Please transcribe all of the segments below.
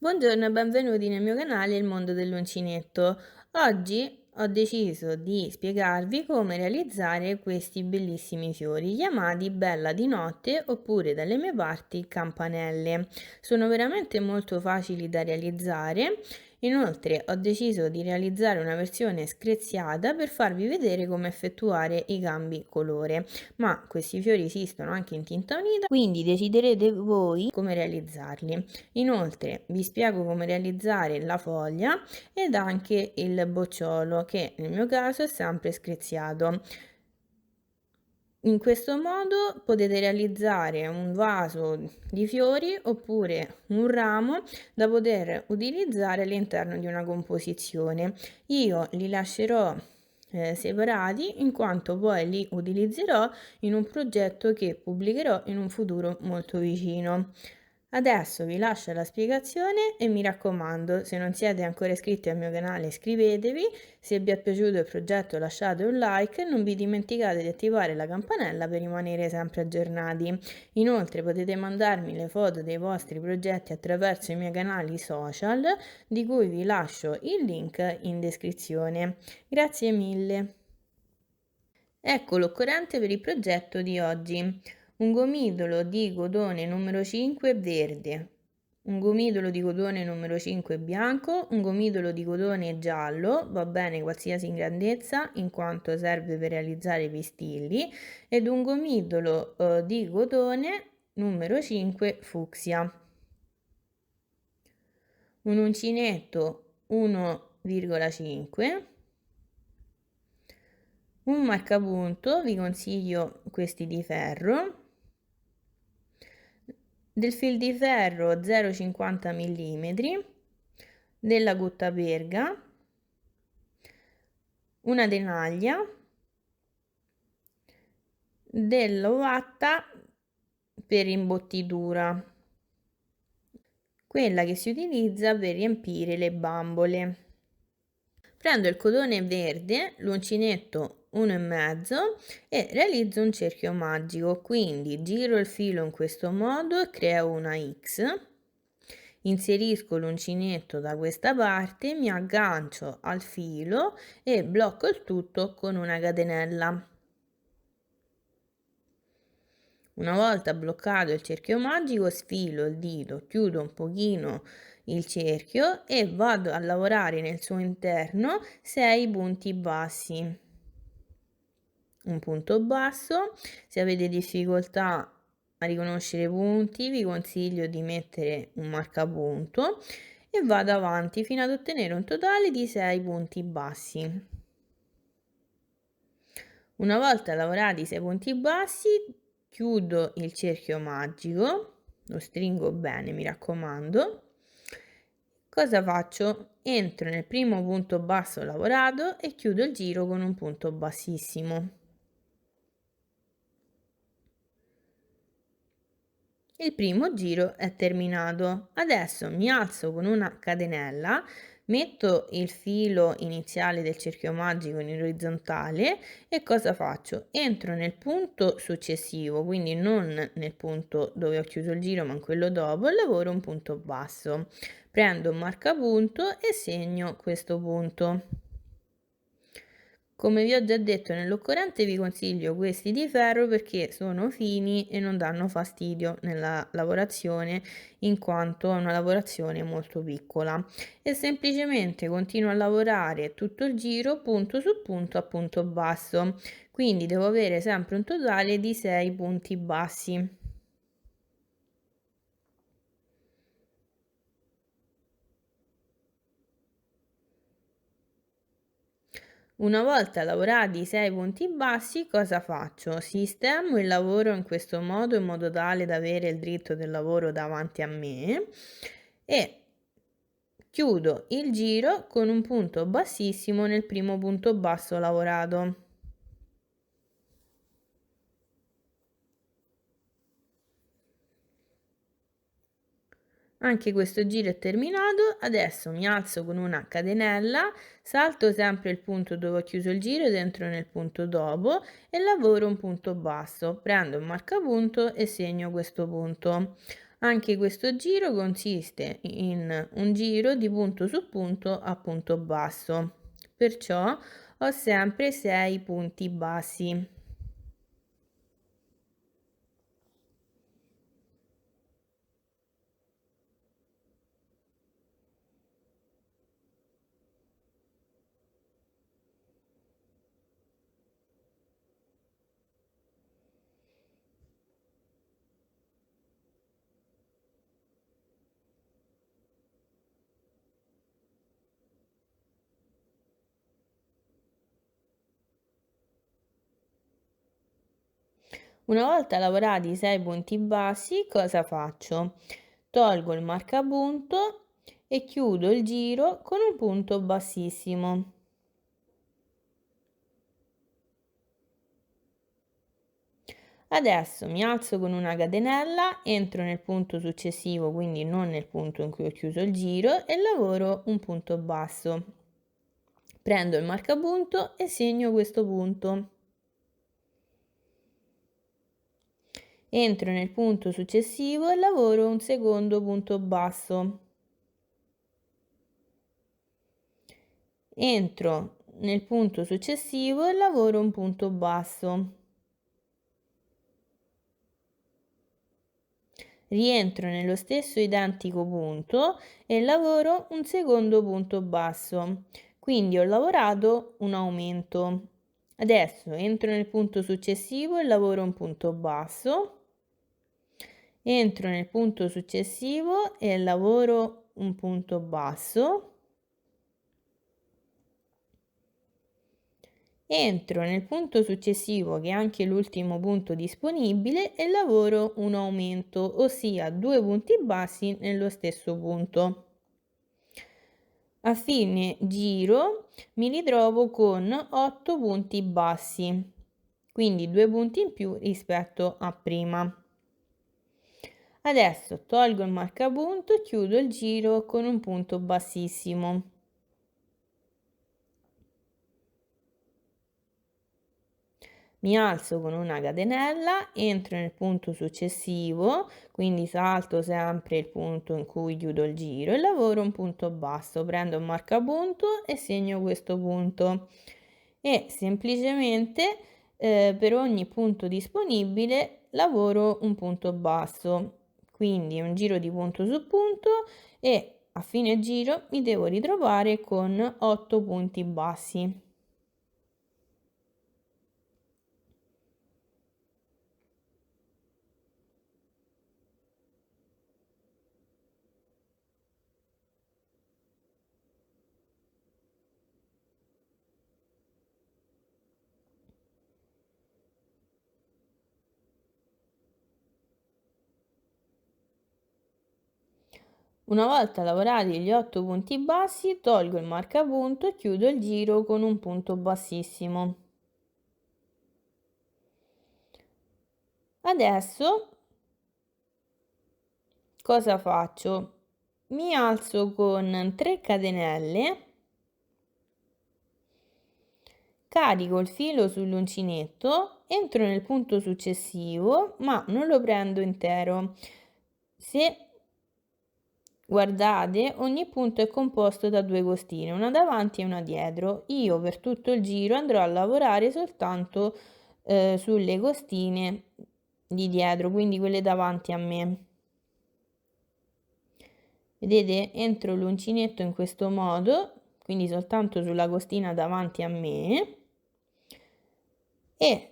Buongiorno e benvenuti nel mio canale Il mondo dell'uncinetto. Oggi ho deciso di spiegarvi come realizzare questi bellissimi fiori chiamati Bella di notte oppure dalle mie parti campanelle. Sono veramente molto facili da realizzare. Inoltre ho deciso di realizzare una versione screziata per farvi vedere come effettuare i cambi colore, ma questi fiori esistono anche in tinta unita, quindi deciderete voi come realizzarli. Inoltre vi spiego come realizzare la foglia ed anche il bocciolo, che nel mio caso è sempre screziato. In questo modo potete realizzare un vaso di fiori oppure un ramo da poter utilizzare all'interno di una composizione. Io li lascerò separati in quanto poi li utilizzerò in un progetto che pubblicherò in un futuro molto vicino. Adesso vi lascio la spiegazione e mi raccomando, se non siete ancora iscritti al mio canale iscrivetevi, se vi è piaciuto il progetto lasciate un like e non vi dimenticate di attivare la campanella per rimanere sempre aggiornati. Inoltre potete mandarmi le foto dei vostri progetti attraverso i miei canali social, di cui vi lascio il link in descrizione. Grazie mille! Ecco l'occorrente per il progetto di oggi: un gomitolo di cotone numero 5 verde, un gomitolo di cotone numero 5 bianco, un gomitolo di cotone giallo, va bene qualsiasi grandezza in quanto serve per realizzare i pistilli, ed un gomitolo di cotone numero 5 fucsia, un uncinetto 1,5, un marcapunto, vi consiglio questi di ferro, del fil di ferro 0,50 mm, della guttaperga, una tenaglia, dell'ovatta per imbottitura, quella che si utilizza per riempire le bambole. Prendo il cotone verde, l'uncinetto 1,5 e realizzo un cerchio magico, quindi giro il filo in questo modo e creo una X, inserisco l'uncinetto da questa parte, mi aggancio al filo e blocco il tutto con una catenella. Una volta bloccato il cerchio magico, sfilo il dito, chiudo un pochino il cerchio e vado a lavorare nel suo interno 6 punti bassi. Un punto basso. Se avete difficoltà a riconoscere i punti, vi consiglio di mettere un marcapunto e vado avanti fino ad ottenere un totale di 6 punti bassi. Una volta lavorati i 6 punti bassi, chiudo il cerchio magico, lo stringo bene, mi raccomando. Cosa faccio? Entro nel primo punto basso lavorato e chiudo il giro con un punto bassissimo. Il primo giro è terminato. Adesso mi alzo con una catenella, metto il filo iniziale del cerchio magico in orizzontale e cosa faccio? Entro nel punto successivo, quindi non nel punto dove ho chiuso il giro, ma in quello dopo, e lavoro un punto basso. Prendo un marcapunto e segno questo punto. Come vi ho già detto nell'occorrente, vi consiglio questi di ferro perché sono fini e non danno fastidio nella lavorazione, in quanto è una lavorazione molto piccola, e semplicemente continuo a lavorare tutto il giro punto su punto a punto basso, quindi devo avere sempre un totale di 6 punti bassi. Una volta lavorati i 6 punti bassi, cosa faccio? Sistemo il lavoro in questo modo in modo tale da avere il dritto del lavoro davanti a me e chiudo il giro con un punto bassissimo nel primo punto basso lavorato. Anche questo giro è terminato, adesso mi alzo con una catenella, salto sempre il punto dove ho chiuso il giro ed entro nel punto dopo e lavoro un punto basso, prendo un marcapunto e segno questo punto. Anche questo giro consiste in un giro di punto su punto a punto basso, perciò ho sempre 6 punti bassi. Una volta lavorati i 6 punti bassi, cosa faccio? Tolgo il marcapunto e chiudo il giro con un punto bassissimo. Adesso mi alzo con una catenella, entro nel punto successivo, quindi non nel punto in cui ho chiuso il giro, e lavoro un punto basso. Prendo il marcapunto e segno questo punto. Entro nel punto successivo e lavoro un secondo punto basso. Entro nel punto successivo e lavoro un punto basso. Rientro nello stesso identico punto e lavoro un secondo punto basso. Quindi ho lavorato un aumento. Adesso entro nel punto successivo e lavoro un punto basso. Entro nel punto successivo e lavoro un punto basso. Entro nel punto successivo, che è anche l'ultimo punto disponibile, e lavoro un aumento, ossia 2 punti bassi nello stesso punto. A fine giro mi ritrovo con 8 punti bassi, quindi 2 punti in più rispetto a prima. Adesso tolgo il marcapunto e chiudo il giro con un punto bassissimo. Mi alzo con una catenella, entro nel punto successivo, quindi salto sempre il punto in cui chiudo il giro e lavoro un punto basso. Prendo un marcapunto e segno questo punto e semplicemente per ogni punto disponibile lavoro un punto basso. Quindi un giro di punto su punto e a fine giro mi devo ritrovare con 8 punti bassi. Una volta lavorati gli 8 punti bassi, tolgo il marcapunto e chiudo il giro con un punto bassissimo. Adesso cosa faccio? Mi alzo con 3 catenelle, carico il filo sull'uncinetto, entro nel punto successivo, ma non lo prendo intero. Se guardate, ogni punto è composto da 2 costine, una davanti e una dietro. Io per tutto il giro andrò a lavorare soltanto sulle costine di dietro, quindi quelle davanti a me. Vedete? Entro l'uncinetto in questo modo, quindi soltanto sulla costina davanti a me, e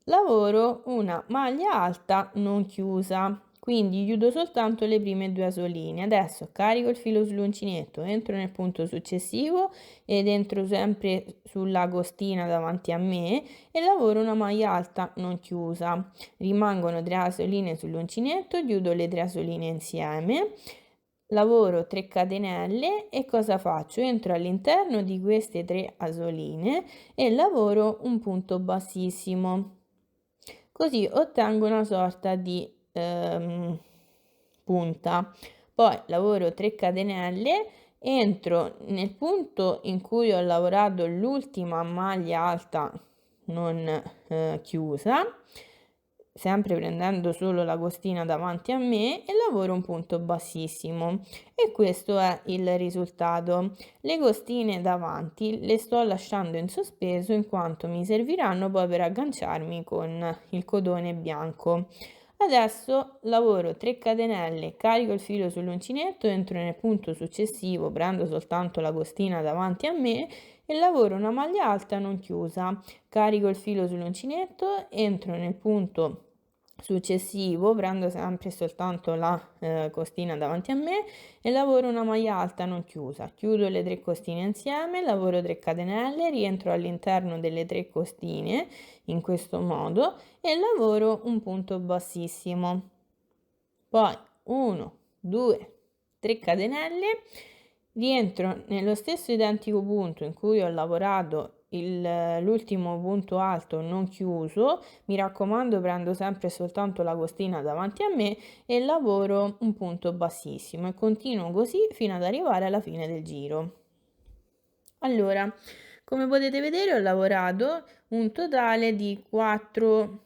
lavoro una maglia alta non chiusa, quindi chiudo soltanto le prime 2 asoline. Adesso carico il filo sull'uncinetto, entro nel punto successivo ed entro sempre sulla costina davanti a me e lavoro una maglia alta non chiusa. Rimangono 3 asoline sull'uncinetto, chiudo le 3 asoline insieme. Lavoro 3 catenelle e cosa faccio? Entro all'interno di queste 3 asoline e lavoro un punto bassissimo. Così ottengo una sorta di punta. Poi lavoro 3 catenelle, entro nel punto in cui ho lavorato l'ultima maglia alta non chiusa, sempre prendendo solo l'agostina davanti a me, e lavoro un punto bassissimo, e questo è il risultato. Le costine davanti le sto lasciando in sospeso in quanto mi serviranno poi per agganciarmi con il codone bianco. Adesso lavoro 3 catenelle, carico il filo sull'uncinetto, entro nel punto successivo, prendo soltanto l'agostina davanti a me e lavoro una maglia alta non chiusa. Carico il filo sull'uncinetto, entro nel punto successivo, prendo sempre e soltanto la costina davanti a me e lavoro una maglia alta non chiusa. Chiudo le 3 costine insieme, lavoro 3 catenelle, rientro all'interno delle 3 costine in questo modo e lavoro un punto bassissimo. Poi 1, 2, 3 catenelle, rientro nello stesso identico punto in cui ho lavorato l'ultimo punto alto non chiuso. Mi raccomando, prendo sempre e soltanto l'agostina davanti a me e lavoro un punto bassissimo e continuo così fino ad arrivare alla fine del giro. Allora, come potete vedere, ho lavorato un totale di 4,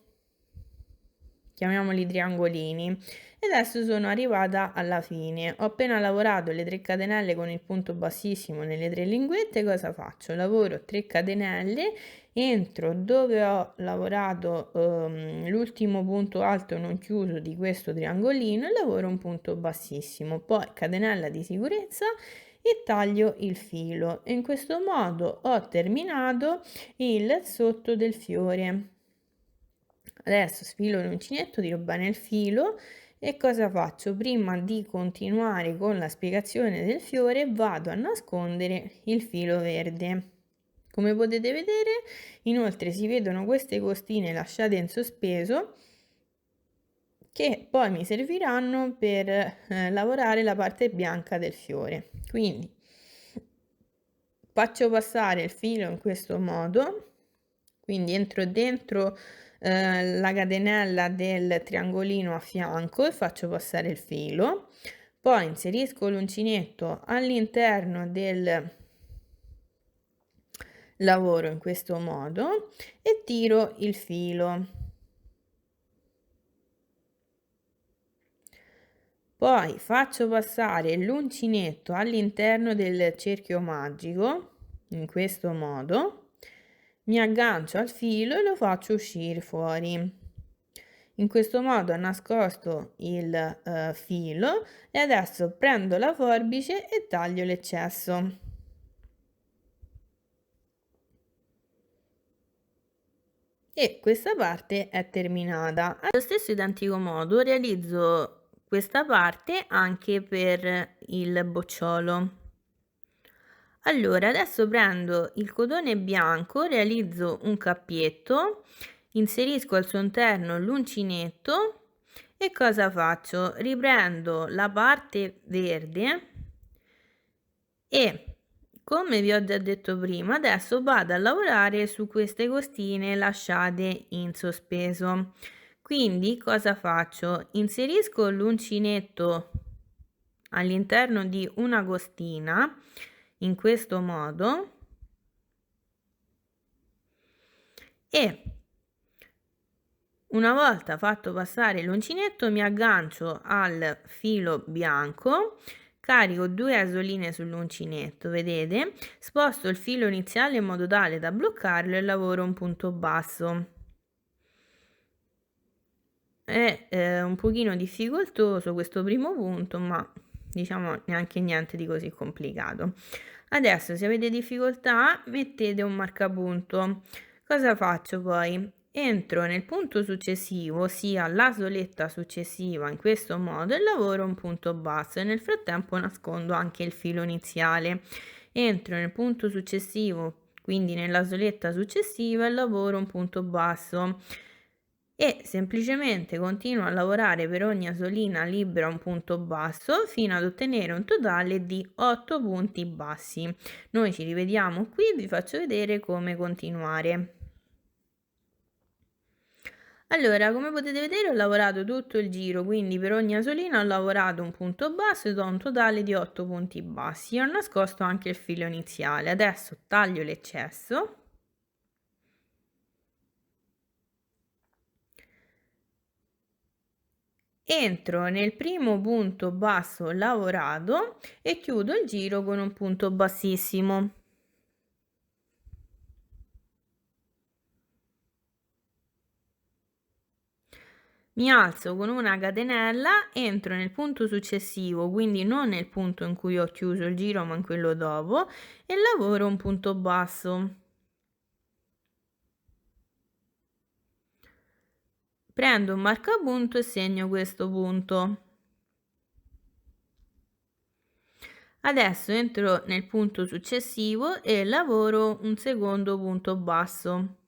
chiamiamoli triangolini, e adesso sono arrivata alla fine. Ho appena lavorato le 3 catenelle con il punto bassissimo nelle 3 linguette. Cosa faccio? Lavoro 3 catenelle, entro dove ho lavorato l'ultimo punto alto non chiuso di questo triangolino e lavoro un punto bassissimo, poi catenella di sicurezza e taglio il filo, e in questo modo ho terminato il sotto del fiore. Adesso sfilo l'uncinetto, tiro bene il filo e cosa faccio? Prima di continuare con la spiegazione del fiore vado a nascondere il filo verde. Come potete vedere, inoltre si vedono queste costine lasciate in sospeso che poi mi serviranno per lavorare la parte bianca del fiore. Quindi faccio passare il filo in questo modo, quindi entro dentro la catenella del triangolino a fianco e faccio passare il filo, poi inserisco l'uncinetto all'interno del lavoro in questo modo e tiro il filo. Poi faccio passare l'uncinetto all'interno del cerchio magico in questo modo, mi aggancio al filo e lo faccio uscire fuori. In questo modo ho nascosto il filo e adesso prendo la forbice e taglio l'eccesso. E questa parte è terminata. Allo stesso identico modo realizzo questa parte anche per il bocciolo. Allora, adesso prendo il cotone bianco, realizzo un cappietto, inserisco al suo interno l'uncinetto e cosa faccio? Riprendo la parte verde e, come vi ho già detto prima, adesso vado a lavorare su queste costine lasciate in sospeso. Quindi cosa faccio? Inserisco l'uncinetto all'interno di una costina in questo modo e una volta fatto passare l'uncinetto mi aggancio al filo bianco, carico 2 asoline sull'uncinetto, vedete? Sposto il filo iniziale in modo tale da bloccarlo e lavoro un punto basso. È un pochino difficoltoso questo primo punto, ma diciamo neanche niente di così complicato. Adesso se avete difficoltà mettete un marcapunto. Cosa faccio poi? Entro nel punto successivo, ossia la soletta successiva in questo modo e lavoro un punto basso e nel frattempo nascondo anche il filo iniziale. Entro nel punto successivo, quindi nella soletta successiva, e lavoro un punto basso e semplicemente continuo a lavorare per ogni asolina libera un punto basso fino ad ottenere un totale di 8 punti bassi. Noi ci rivediamo qui e vi faccio vedere come continuare. Allora, come potete vedere ho lavorato tutto il giro, quindi per ogni asolina ho lavorato un punto basso e do un totale di 8 punti bassi. Ho nascosto anche il filo iniziale. Adesso taglio l'eccesso. Entro nel primo punto basso lavorato e chiudo il giro con un punto bassissimo. Mi alzo con una catenella, entro nel punto successivo, quindi non nel punto in cui ho chiuso il giro, ma in quello dopo, e lavoro un punto basso. Prendo un marcapunto e segno questo punto. Adesso entro nel punto successivo e lavoro un secondo punto basso.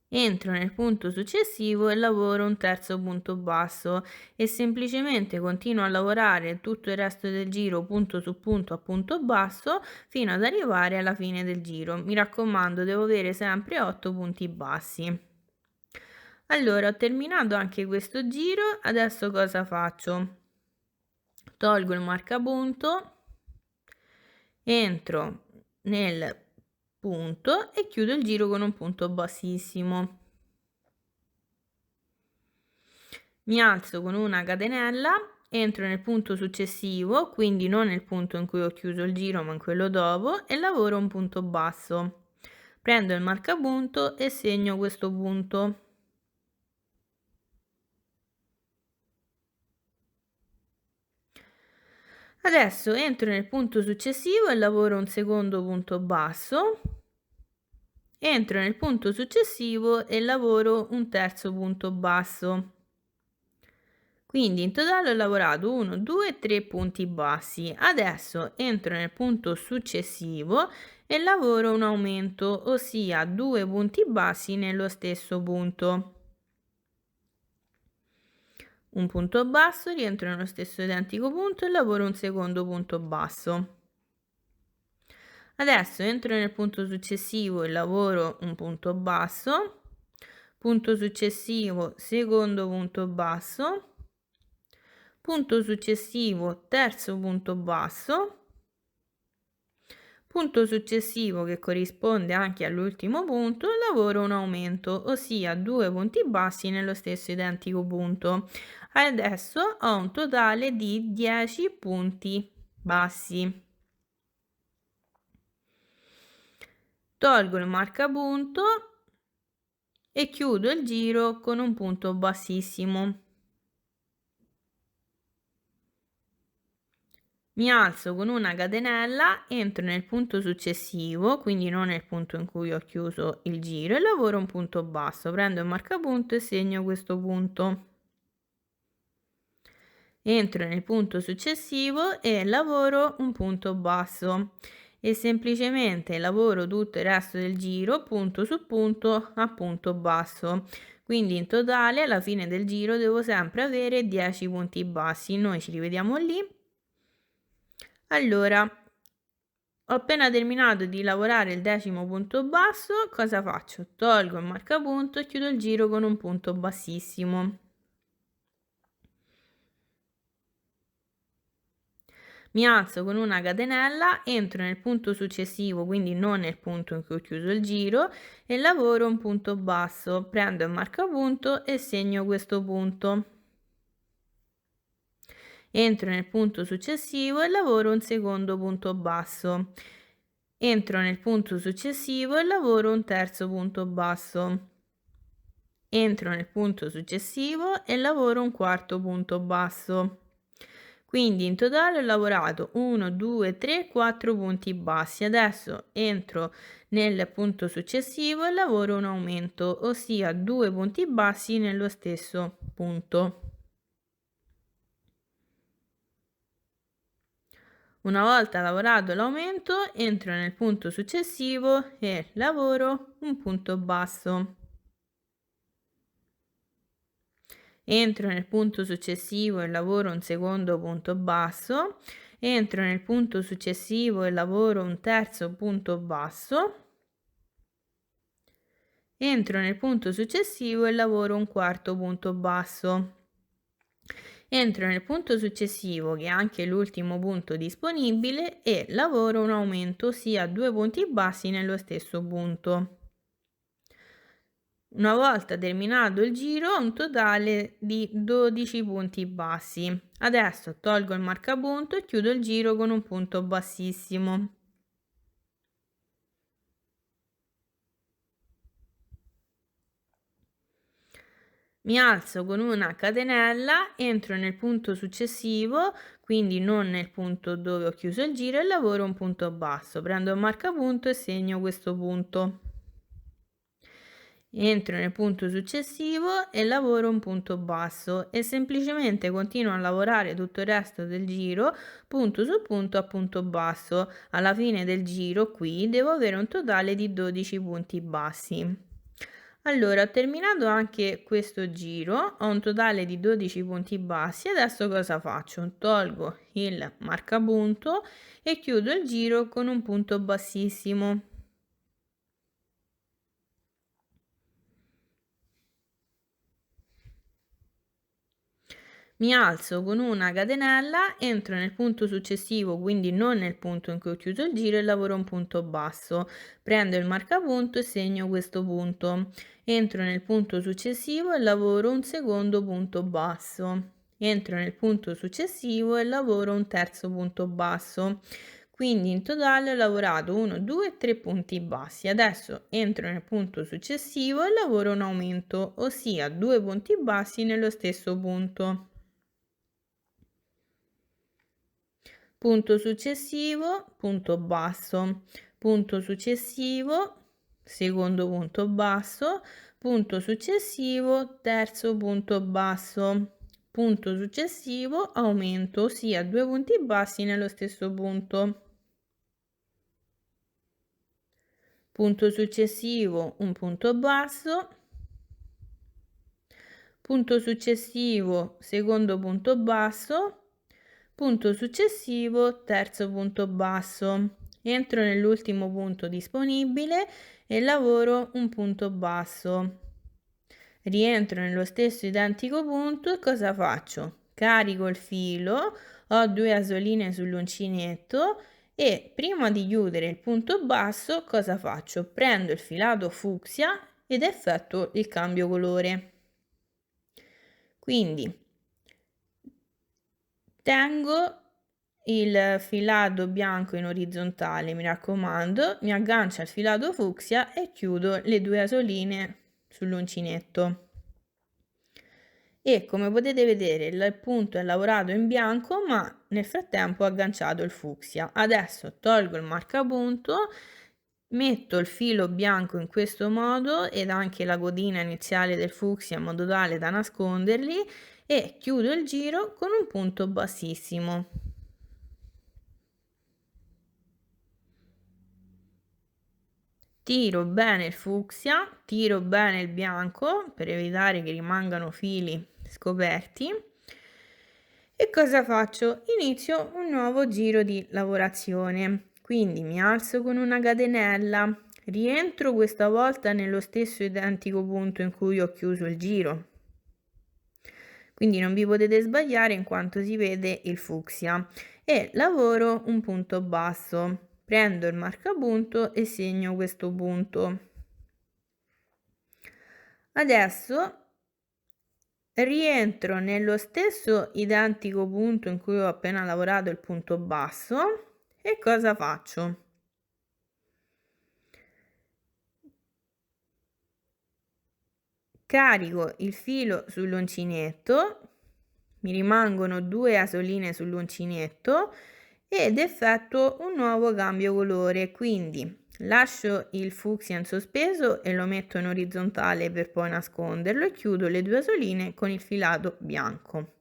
Entro nel punto successivo e lavoro un terzo punto basso e semplicemente continuo a lavorare tutto il resto del giro punto su punto a punto basso fino ad arrivare alla fine del giro. Mi raccomando, devo avere sempre 8 punti bassi. Allora, ho terminato anche questo giro, adesso cosa faccio? Tolgo il marcapunto, entro nel punto e chiudo il giro con un punto bassissimo. Mi alzo con una catenella, entro nel punto successivo, quindi non nel punto in cui ho chiuso il giro ma in quello dopo, e lavoro un punto basso. Prendo il marcapunto e segno questo punto. Adesso entro nel punto successivo e lavoro un secondo punto basso. Entro nel punto successivo e lavoro un terzo punto basso. Quindi in totale ho lavorato 1, 2, 3 punti bassi. Adesso entro nel punto successivo e lavoro un aumento, ossia 2 punti bassi nello stesso punto. Un punto basso, rientro nello stesso identico punto e lavoro un secondo punto basso. Adesso entro nel punto successivo e lavoro un punto basso, punto successivo, secondo punto basso, punto successivo, terzo punto basso, punto successivo che corrisponde anche all'ultimo punto, lavoro un aumento, ossia 2 punti bassi nello stesso identico punto. Adesso ho un totale di 10 punti bassi. Tolgo il marcapunto e chiudo il giro con un punto bassissimo. Mi alzo con una catenella, entro nel punto successivo, quindi non nel punto in cui ho chiuso il giro, e lavoro un punto basso. Prendo il marcapunto e segno questo punto. Entro nel punto successivo e lavoro un punto basso e semplicemente lavoro tutto il resto del giro punto su punto a punto basso. Quindi in totale alla fine del giro devo sempre avere 10 punti bassi. Noi ci rivediamo lì. Allora, ho appena terminato di lavorare il 10° punto basso, cosa faccio? Tolgo il marcapunto e chiudo il giro con un punto bassissimo. Mi alzo con una catenella, entro nel punto successivo, quindi non nel punto in cui ho chiuso il giro, e lavoro un punto basso. Prendo il marcapunto e segno questo punto. Entro nel punto successivo e lavoro un secondo punto basso. Entro nel punto successivo e lavoro un terzo punto basso. Entro nel punto successivo e lavoro un quarto punto basso. Quindi in totale ho lavorato 1, 2, 3, 4 punti bassi. Adesso entro nel punto successivo e lavoro un aumento, ossia 2 punti bassi nello stesso punto. Una volta lavorato l'aumento, entro nel punto successivo e lavoro un punto basso. Entro nel punto successivo e lavoro un secondo punto basso, entro nel punto successivo e lavoro un terzo punto basso, entro nel punto successivo e lavoro un quarto punto basso. Entro nel punto successivo, che è anche l'ultimo punto disponibile, e lavoro un aumento, ossia 2 punti bassi nello stesso punto. Una volta terminato il giro ho un totale di 12 punti bassi. Adesso tolgo il marcapunto e chiudo il giro con un punto bassissimo. Mi alzo con una catenella, entro nel punto successivo, quindi non nel punto dove ho chiuso il giro, e lavoro un punto basso. Prendo il marcapunto e segno questo punto. Entro nel punto successivo e lavoro un punto basso e semplicemente continuo a lavorare tutto il resto del giro punto su punto a punto basso. Alla fine del giro qui devo avere un totale di 12 punti bassi. Allora, ho terminato anche questo giro, ho un totale di 12 punti bassi. Adesso cosa faccio? Tolgo il marcapunto e chiudo il giro con un punto bassissimo. Mi alzo con una catenella, entro nel punto successivo, quindi non nel punto in cui ho chiuso il giro, e lavoro un punto basso. Prendo il marcapunto e segno questo punto. Entro nel punto successivo e lavoro un secondo punto basso. Entro nel punto successivo e lavoro un terzo punto basso. Quindi in totale ho lavorato 1, 2, 3 punti bassi. Adesso entro nel punto successivo e lavoro un aumento, ossia 2 punti bassi nello stesso punto. Punto successivo, punto basso, punto successivo, secondo punto basso, punto successivo, terzo punto basso, punto successivo, aumento, ossia 2 punti bassi nello stesso punto. Punto successivo, un punto basso, punto successivo, secondo punto basso, punto successivo, terzo punto basso. Entro nell'ultimo punto disponibile e lavoro un punto basso. Rientro nello stesso identico punto e cosa faccio? Carico il filo, ho 2 asoline sull'uncinetto e prima di chiudere il punto basso cosa faccio? Prendo il filato fucsia ed effettuo il cambio colore. Quindi tengo il filato bianco in orizzontale, mi raccomando, mi aggancio al filato fucsia e chiudo le 2 asoline sull'uncinetto. E come potete vedere il punto è lavorato in bianco, ma nel frattempo ho agganciato il fucsia. Adesso tolgo il marcapunto, metto il filo bianco in questo modo ed anche la codina iniziale del fucsia in modo tale da nasconderli e chiudo il giro con un punto bassissimo. Tiro bene il fucsia, tiro bene il bianco per evitare che rimangano fili scoperti. E cosa faccio? Inizio un nuovo giro di lavorazione. Quindi mi alzo con una catenella, rientro questa volta nello stesso identico punto in cui ho chiuso il giro. Quindi non vi potete sbagliare in quanto si vede il fucsia e lavoro un punto basso. Prendo il marcapunto e segno questo punto. Adesso rientro nello stesso identico punto in cui ho appena lavorato il punto basso e cosa faccio? Carico il filo sull'uncinetto, mi rimangono 2 asoline sull'uncinetto ed effettuo un nuovo cambio colore, quindi lascio il fucsia in sospeso e lo metto in orizzontale per poi nasconderlo e chiudo le 2 asoline con il filato bianco.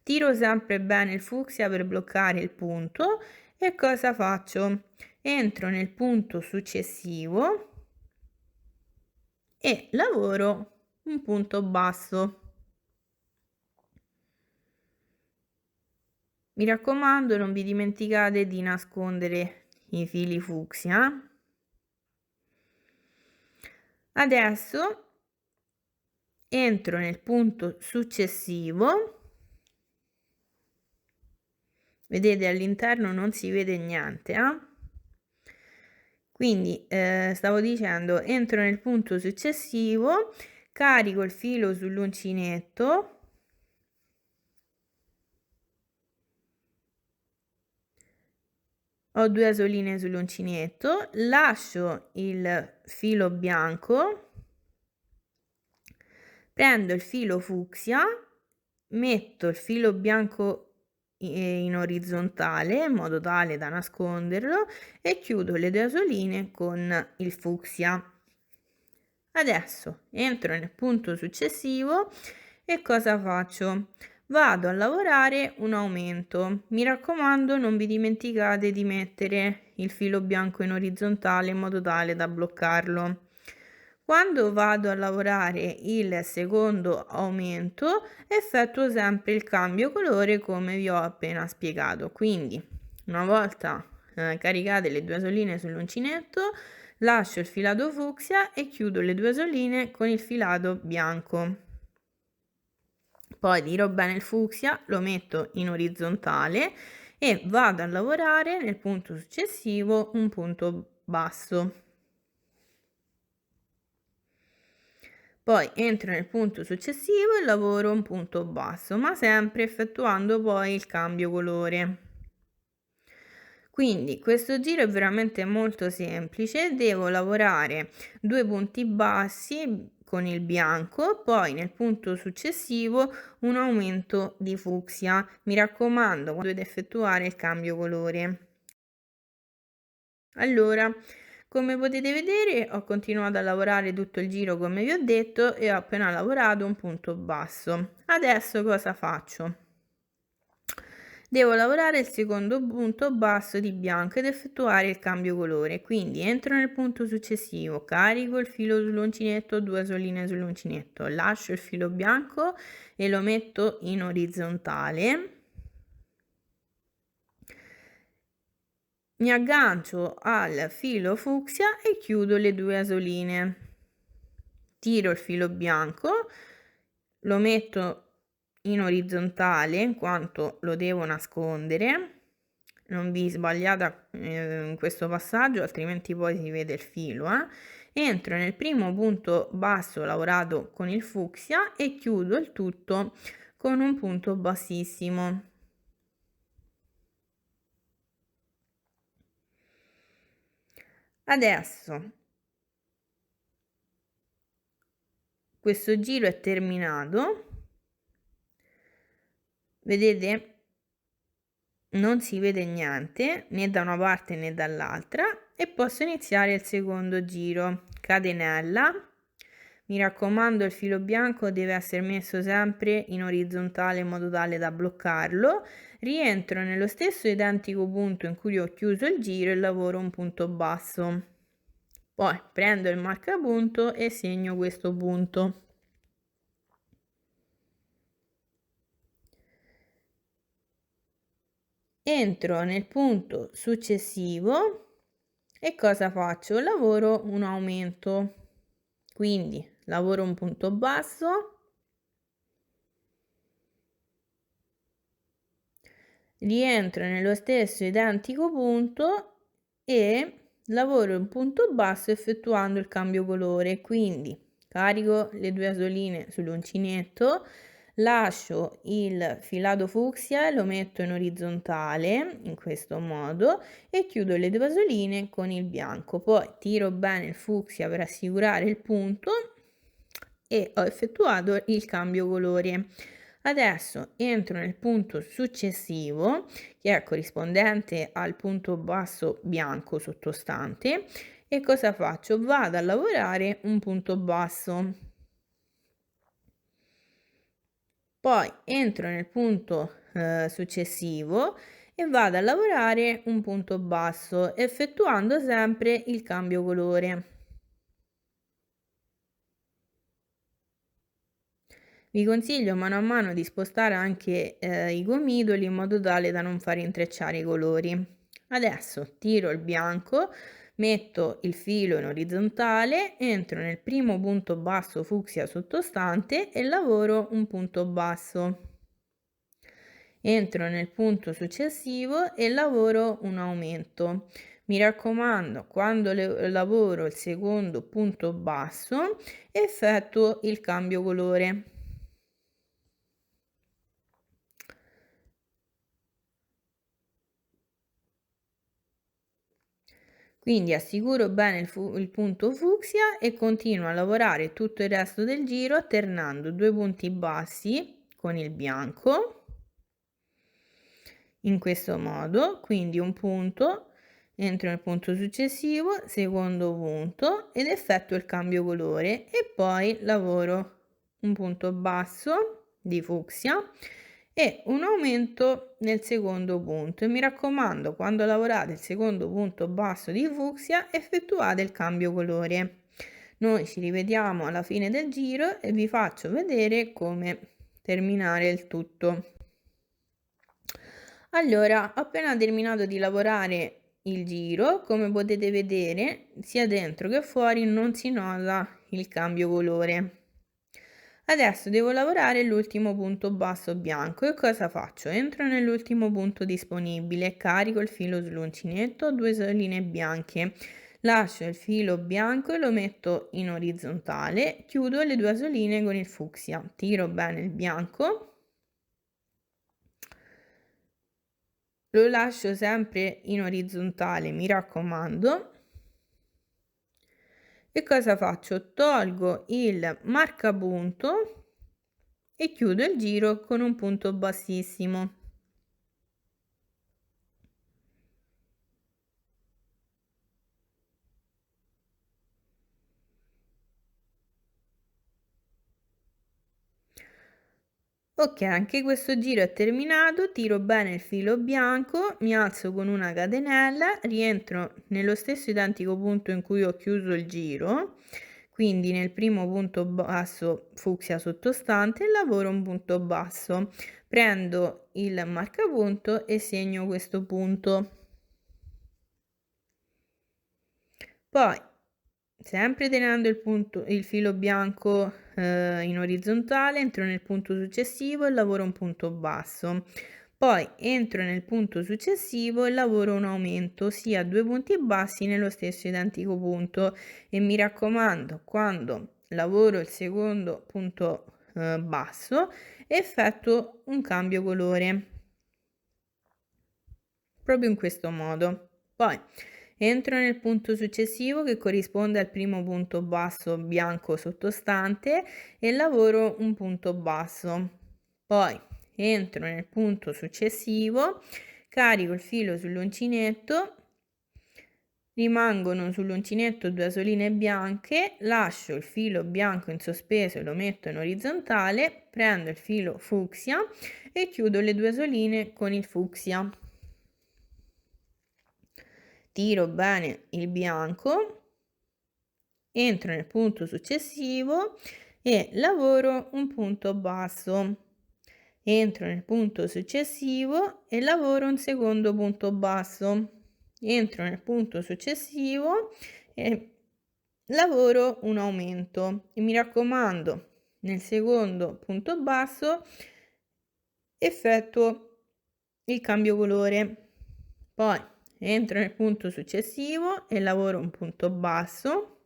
Tiro sempre bene il fucsia per bloccare il punto e cosa faccio? Entro nel punto successivo e lavoro un punto basso. Mi raccomando, non vi dimenticate di nascondere i fili fucsia. Adesso entro nel punto successivo. Vedete all'interno non si vede niente, Quindi stavo dicendo, entro nel punto successivo, carico il filo sull'uncinetto, ho 2 asoline sull'uncinetto, lascio il filo bianco, prendo il filo fucsia, metto il filo bianco in orizzontale in modo tale da nasconderlo e chiudo le 2 asoline con il fucsia. Adesso entro nel punto successivo e cosa faccio? Vado a lavorare un aumento. Mi raccomando, non vi dimenticate di mettere il filo bianco in orizzontale in modo tale da bloccarlo. Quando vado a lavorare il secondo aumento, effettuo sempre il cambio colore come vi ho appena spiegato. Quindi, una volta caricate le 2 asoline sull'uncinetto, lascio il filato fucsia e chiudo le 2 asoline con il filato bianco. Poi tiro bene il fucsia, lo metto in orizzontale e vado a lavorare nel punto successivo un punto basso. Poi entro nel punto successivo e lavoro un punto basso, ma sempre effettuando poi il cambio colore. Quindi questo giro è veramente molto semplice, devo lavorare 2 punti bassi con il bianco, poi nel punto successivo un aumento di fucsia. Mi raccomando, dovete effettuare il cambio colore. Allora, come potete vedere, ho continuato a lavorare tutto il giro come vi ho detto e ho appena lavorato un punto basso. Adesso cosa faccio? Devo lavorare il secondo punto basso di bianco ed effettuare il cambio colore, quindi entro nel punto successivo, carico il filo sull'uncinetto, 2 asoline sull'uncinetto, lascio il filo bianco e lo metto in orizzontale, mi aggancio al filo fucsia e chiudo le 2 asoline, tiro il filo bianco, lo metto in orizzontale in quanto lo devo nascondere, non vi sbagliate in questo passaggio altrimenti poi si vede il filo. Entro nel primo punto basso lavorato con il fucsia e chiudo il tutto con un punto bassissimo. Adesso questo giro è terminato, vedete? Non si vede niente né da una parte né dall'altra e posso iniziare il secondo giro. Catenella, mi raccomando il filo bianco deve essere messo sempre in orizzontale in modo tale da bloccarlo, rientro nello stesso identico punto in cui ho chiuso il giro e lavoro un punto basso, poi prendo il marcapunto e segno questo punto. Entro nel punto successivo e cosa faccio? Lavoro un aumento, quindi lavoro un punto basso, rientro nello stesso identico punto e lavoro un punto basso effettuando il cambio colore, quindi carico le 2 asoline sull'uncinetto, lascio il filato fucsia e lo metto in orizzontale in questo modo e chiudo le 2 asoline con il bianco, poi tiro bene il fucsia per assicurare il punto e ho effettuato il cambio colore. Adesso entro nel punto successivo che è corrispondente al punto basso bianco sottostante e cosa faccio? Vado a lavorare un punto basso. Poi entro nel punto successivo e vado a lavorare un punto basso effettuando sempre il cambio colore. Vi consiglio mano a mano di spostare anche i gomitoli in modo tale da non far intrecciare i colori. Adesso tiro il bianco, metto il filo in orizzontale, entro nel primo punto basso fucsia sottostante e lavoro un punto basso. Entro nel punto successivo e lavoro un aumento. Mi raccomando, quando lavoro il secondo punto basso, effettuo il cambio colore. Quindi assicuro bene il punto fucsia e continuo a lavorare tutto il resto del giro alternando 2 punti bassi con il bianco, in questo modo, quindi un punto, entro nel punto successivo, secondo punto ed effettuo il cambio colore e poi lavoro un punto basso di fucsia e un aumento nel secondo punto e mi raccomando, quando lavorate il secondo punto basso di fucsia effettuate il cambio colore. Noi ci rivediamo alla fine del giro e vi faccio vedere come terminare il tutto. Allora, ho appena terminato di lavorare il giro, come potete vedere sia dentro che fuori non si nota il cambio colore. Adesso devo lavorare l'ultimo punto basso bianco e cosa faccio? Entro nell'ultimo punto disponibile, carico il filo sull'uncinetto, ho 2 soline bianche, lascio il filo bianco e lo metto in orizzontale, chiudo le 2 soline con il fucsia, tiro bene il bianco, lo lascio sempre in orizzontale, mi raccomando. E cosa faccio? Tolgo il marcapunto e chiudo il giro con un punto bassissimo. Ok, anche questo giro è terminato, tiro bene il filo bianco, mi alzo con una catenella, rientro nello stesso identico punto in cui ho chiuso il giro, quindi nel primo punto basso fucsia sottostante e lavoro un punto basso. Prendo il marcapunto e segno questo punto. Poi, sempre tenendo il filo bianco in orizzontale, entro nel punto successivo e lavoro un punto basso. Poi entro nel punto successivo e lavoro un aumento, ossia 2 punti bassi nello stesso identico punto. E mi raccomando, quando lavoro il secondo punto basso, effettuo un cambio colore, proprio in questo modo. Poi entro nel punto successivo che corrisponde al primo punto basso bianco sottostante e lavoro un punto basso. Poi entro nel punto successivo, carico il filo sull'uncinetto, rimangono sull'uncinetto 2 soline bianche, lascio il filo bianco in sospeso e lo metto in orizzontale, prendo il filo fucsia e chiudo le 2 soline con il fucsia. Tiro bene il bianco, entro nel punto successivo e lavoro un punto basso. Entro nel punto successivo e lavoro un secondo punto basso. Entro nel punto successivo e lavoro un aumento. E mi raccomando, nel secondo punto basso effettuo il cambio colore. Poi entro nel punto successivo e lavoro un punto basso,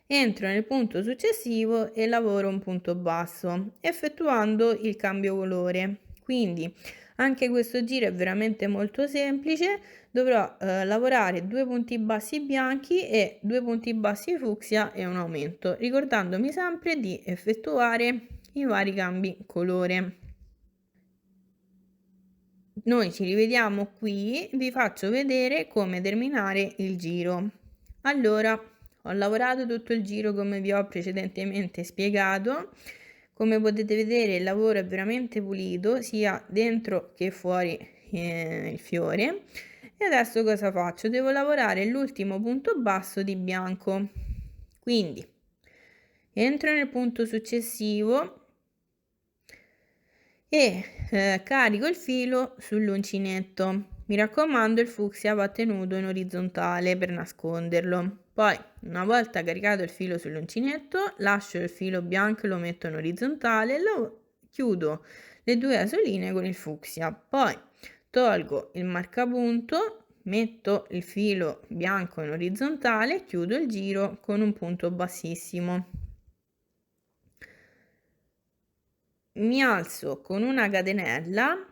entro nel punto successivo e lavoro un punto basso, effettuando il cambio colore. Quindi anche questo giro è veramente molto semplice, dovrò lavorare 2 punti bassi bianchi e 2 punti bassi fucsia e un aumento, ricordandomi sempre di effettuare i vari cambi colore. Noi ci rivediamo qui, vi faccio vedere come terminare il giro. Allora, ho lavorato tutto il giro come vi ho precedentemente spiegato. Come potete vedere il lavoro è veramente pulito sia dentro che fuori il fiore. E adesso cosa faccio? Devo lavorare l'ultimo punto basso di bianco. Quindi entro nel punto successivo e carico il filo sull'uncinetto. Mi raccomando, il fucsia va tenuto in orizzontale per nasconderlo. Poi, una volta caricato il filo sull'uncinetto, lascio il filo bianco e lo metto in orizzontale e lo chiudo le 2 asoline con il fucsia. Poi tolgo il marcapunto, metto il filo bianco in orizzontale e chiudo il giro con un punto bassissimo. Mi alzo con una catenella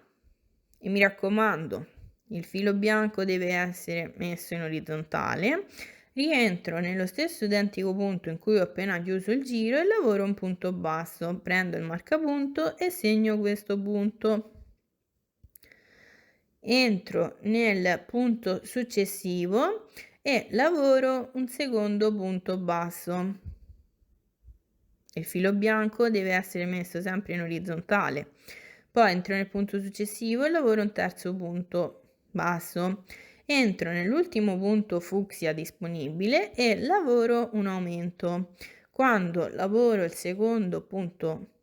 e mi raccomando, il filo bianco deve essere messo in orizzontale, rientro nello stesso identico punto in cui ho appena chiuso il giro e lavoro un punto basso, prendo il marcapunto e segno questo punto. Entro nel punto successivo e lavoro un secondo punto basso. Il filo bianco deve essere messo sempre in orizzontale. Poi entro nel punto successivo e lavoro un terzo punto basso. Entro nell'ultimo punto fucsia disponibile e lavoro un aumento. Quando lavoro il secondo punto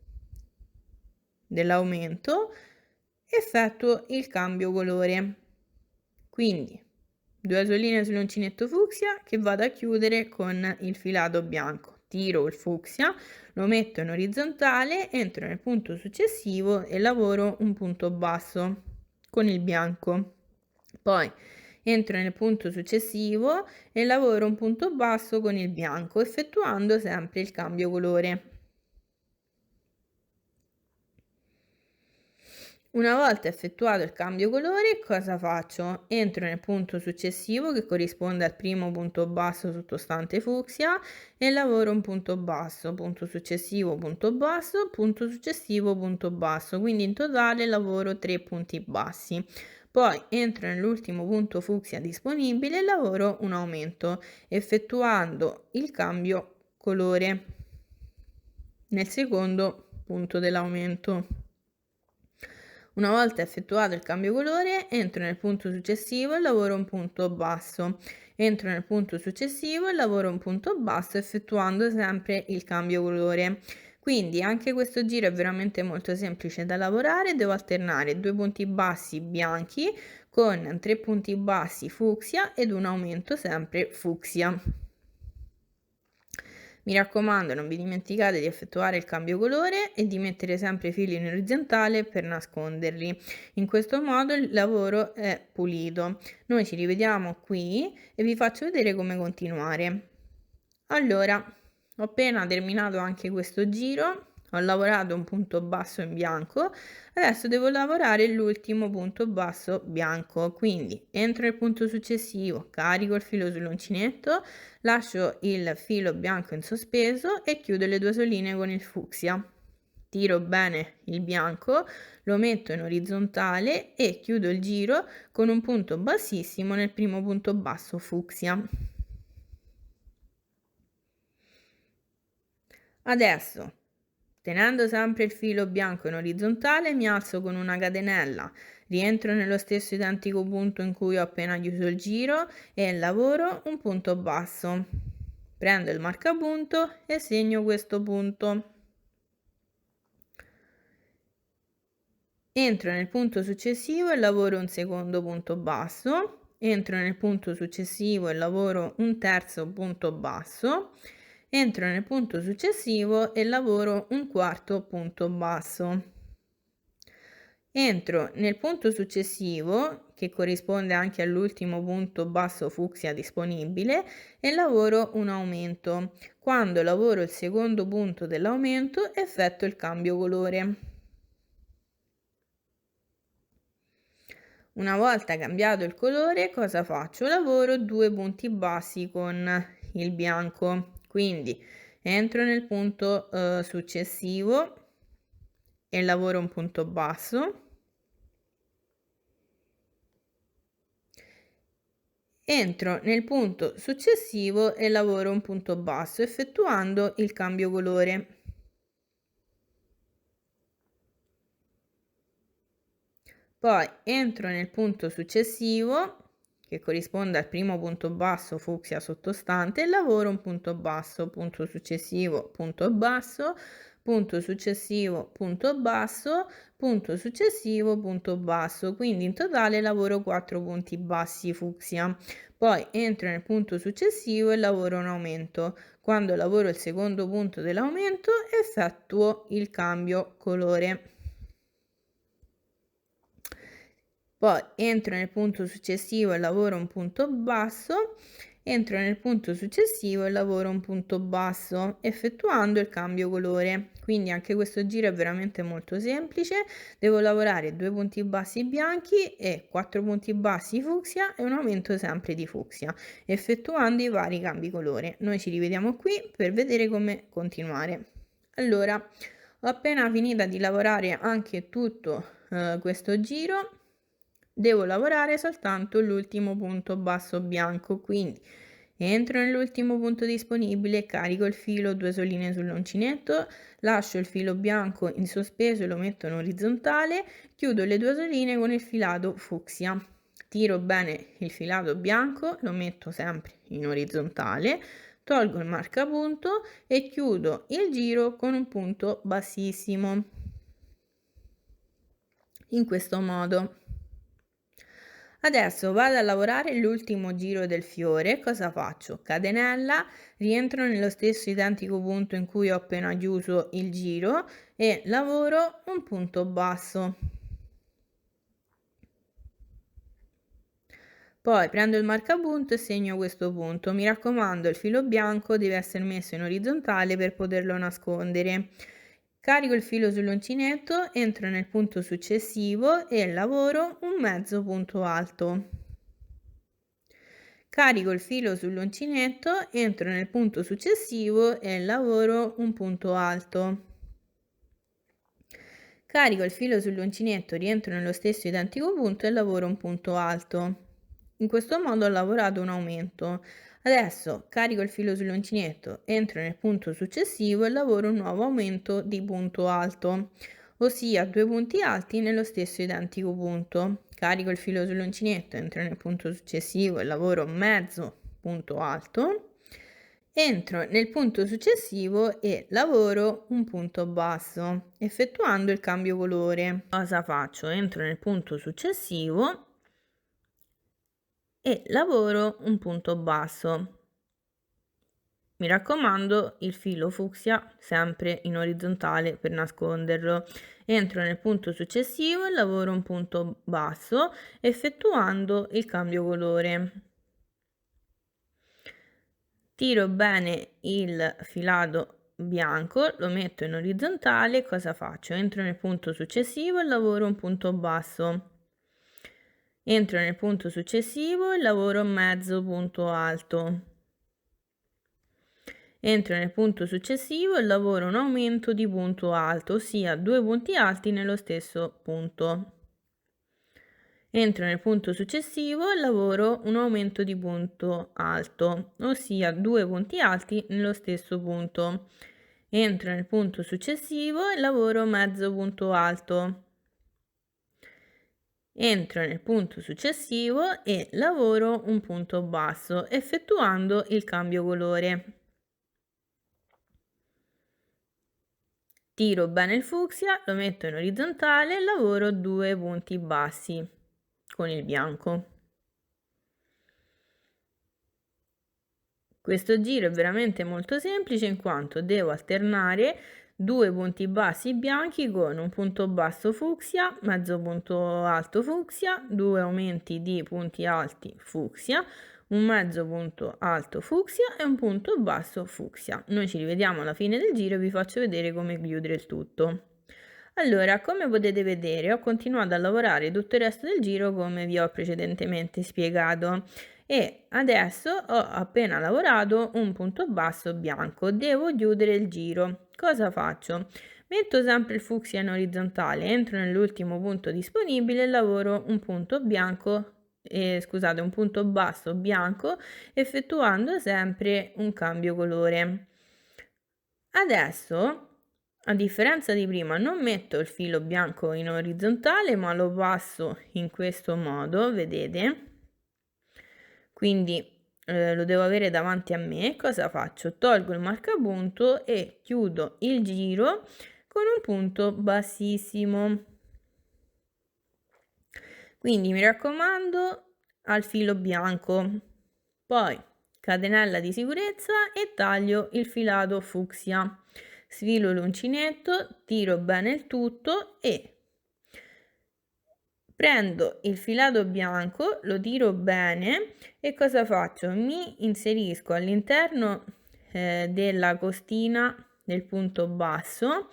dell'aumento, effettuo il cambio colore. Quindi 2 asoline sull'uncinetto fucsia che vado a chiudere con il filato bianco. Tiro il fucsia, lo metto in orizzontale, entro nel punto successivo e lavoro un punto basso con il bianco. Poi entro nel punto successivo e lavoro un punto basso con il bianco, effettuando sempre il cambio colore. Una volta effettuato il cambio colore, cosa faccio? Entro nel punto successivo che corrisponde al primo punto basso sottostante fucsia e lavoro un punto basso, punto successivo, punto basso, punto successivo, punto basso. Quindi in totale lavoro 3 punti bassi. Poi entro nell'ultimo punto fucsia disponibile e lavoro un aumento, effettuando il cambio colore nel secondo punto dell'aumento. Una volta effettuato il cambio colore, entro nel punto successivo e lavoro un punto basso. Entro nel punto successivo e lavoro un punto basso effettuando sempre il cambio colore. Quindi anche questo giro è veramente molto semplice da lavorare, devo alternare 2 punti bassi bianchi con 3 punti bassi fucsia ed un aumento sempre fucsia. Mi raccomando, non vi dimenticate di effettuare il cambio colore e di mettere sempre i fili in orizzontale per nasconderli. In questo modo il lavoro è pulito. Noi ci rivediamo qui e vi faccio vedere come continuare. Allora, ho appena terminato anche questo giro, ho lavorato un punto basso in bianco, adesso devo lavorare l'ultimo punto basso bianco, quindi entro nel punto successivo, carico il filo sull'uncinetto, lascio il filo bianco in sospeso e chiudo le 2 soline con il fucsia. Tiro bene il bianco, lo metto in orizzontale e chiudo il giro con un punto bassissimo nel primo punto basso fucsia. Adesso, tenendo sempre il filo bianco in orizzontale, mi alzo con una catenella, rientro nello stesso identico punto in cui ho appena chiuso il giro e lavoro un punto basso. Prendo il marcapunto e segno questo punto. Entro nel punto successivo e lavoro un secondo punto basso. Entro nel punto successivo e lavoro un terzo punto basso. Entro nel punto successivo e lavoro un quarto punto basso. Entro nel punto successivo, che corrisponde anche all'ultimo punto basso fucsia disponibile, e lavoro un aumento. Quando lavoro il secondo punto dell'aumento, effettuo il cambio colore. Una volta cambiato il colore, cosa faccio? Lavoro 2 punti bassi con il bianco. Quindi entro nel punto successivo e lavoro un punto basso. Entro nel punto successivo e lavoro un punto basso effettuando il cambio colore. Poi entro nel punto successivo, che corrisponde al primo punto basso fucsia sottostante, e lavoro un punto basso, punto successivo, punto basso, punto successivo, punto basso, punto successivo, punto basso. Quindi in totale lavoro 4 punti bassi fucsia. Poi entro nel punto successivo e lavoro un aumento. Quando lavoro il secondo punto dell'aumento, effettuo il cambio colore. Poi entro nel punto successivo e lavoro un punto basso, entro nel punto successivo e lavoro un punto basso, effettuando il cambio colore. Quindi anche questo giro è veramente molto semplice. Devo lavorare 2 punti bassi bianchi e 4 punti bassi fucsia e un aumento sempre di fucsia, effettuando i vari cambi colore. Noi ci rivediamo qui per vedere come continuare. Allora, ho appena finito di lavorare anche tutto questo giro. Devo lavorare soltanto l'ultimo punto basso bianco, quindi entro nell'ultimo punto disponibile, carico il filo 2 soline sull'uncinetto, lascio il filo bianco in sospeso e lo metto in orizzontale, chiudo le 2 soline con il filato fucsia, tiro bene il filato bianco, lo metto sempre in orizzontale, tolgo il marcapunto e chiudo il giro con un punto bassissimo, in questo modo. Adesso vado a lavorare l'ultimo giro del fiore. Cosa faccio? Catenella, rientro nello stesso identico punto in cui ho appena chiuso il giro e lavoro un punto basso. Poi prendo il marcapunto e segno questo punto. Mi raccomando, il filo bianco deve essere messo in orizzontale per poterlo nascondere. Carico il filo sull'uncinetto, entro nel punto successivo e lavoro un mezzo punto alto. Carico il filo sull'uncinetto, entro nel punto successivo e lavoro un punto alto. Carico il filo sull'uncinetto, rientro nello stesso identico punto e lavoro un punto alto. In questo modo ho lavorato un aumento. Adesso carico il filo sull'uncinetto, entro nel punto successivo e lavoro un nuovo aumento di punto alto, ossia 2 punti alti nello stesso identico punto. Carico il filo sull'uncinetto, entro nel punto successivo e lavoro mezzo punto alto. Entro nel punto successivo e lavoro un punto basso, effettuando il cambio colore. Cosa faccio? Entro nel punto successivo e lavoro un punto basso. Mi raccomando, il filo fucsia sempre in orizzontale per nasconderlo. Entro nel punto successivo e lavoro un punto basso, effettuando il cambio colore. Tiro bene il filato bianco, lo metto in orizzontale. Cosa faccio? Entro nel punto successivo e lavoro un punto basso. Entro nel punto successivo e lavoro mezzo punto alto. Entro nel punto successivo e lavoro un aumento di punto alto, ossia 2 punti alti nello stesso punto. Entro nel punto successivo e lavoro un aumento di punto alto, ossia 2 punti alti nello stesso punto. Entro nel punto successivo e lavoro mezzo punto alto. Entro nel punto successivo e lavoro un punto basso, effettuando il cambio colore. Tiro bene il fucsia, lo metto in orizzontale e lavoro 2 punti bassi con il bianco. Questo giro è veramente molto semplice in quanto devo alternare 2 punti bassi bianchi con un punto basso fucsia, mezzo punto alto fucsia, 2 aumenti di punti alti fucsia, un mezzo punto alto fucsia e un punto basso fucsia. Noi ci rivediamo alla fine del giro e vi faccio vedere come chiudere il tutto. Allora, come potete vedere, ho continuato a lavorare tutto il resto del giro come vi ho precedentemente spiegato e adesso ho appena lavorato un punto basso bianco. Devo chiudere il giro. Cosa faccio? Metto sempre il fucsia in orizzontale, entro nell'ultimo punto disponibile e lavoro un punto bianco, scusate, un punto basso bianco, effettuando sempre un cambio colore. Adesso, a differenza di prima, non metto il filo bianco in orizzontale, ma lo passo in questo modo, vedete? Quindi lo devo avere davanti a me. Cosa faccio? Tolgo il marcapunto e chiudo il giro con un punto bassissimo. Quindi mi raccomando al filo bianco. Poi catenella di sicurezza e taglio il filato fucsia. Sfilo l'uncinetto, tiro bene il tutto e Prendo il filato bianco, lo tiro bene e cosa faccio? Mi inserisco all'interno della costina del punto basso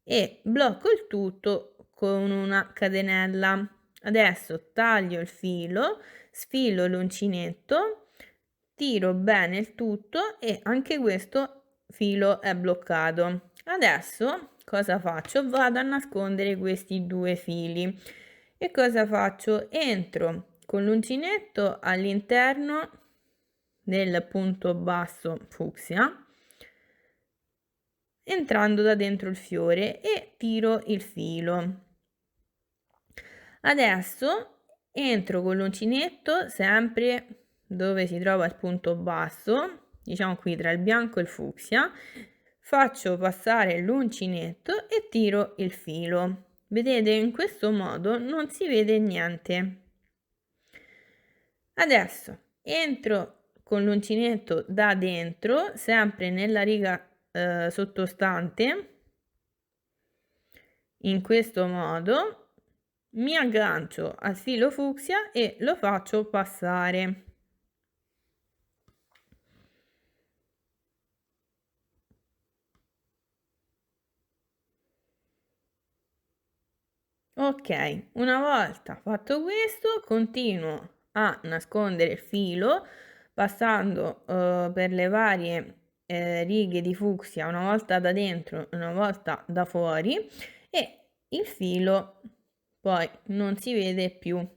e blocco il tutto con una catenella. Adesso taglio il filo, sfilo l'uncinetto, tiro bene il tutto e anche questo filo è bloccato. Adesso cosa faccio? Vado a nascondere questi due fili. E cosa faccio? Entro con l'uncinetto all'interno del punto basso fucsia, entrando da dentro il fiore e tiro il filo. Adesso entro con l'uncinetto sempre dove si trova il punto basso, diciamo qui tra il bianco e il fucsia, faccio passare l'uncinetto e tiro il filo. Vedete, in questo modo non si vede niente. Adesso entro con l'uncinetto da dentro, sempre nella riga sottostante, in questo modo, mi aggancio al filo fucsia e lo faccio passare. Ok, una volta fatto questo, continuo a nascondere il filo passando per le varie righe di fucsia, una volta da dentro e una volta da fuori, e il filo poi non si vede più.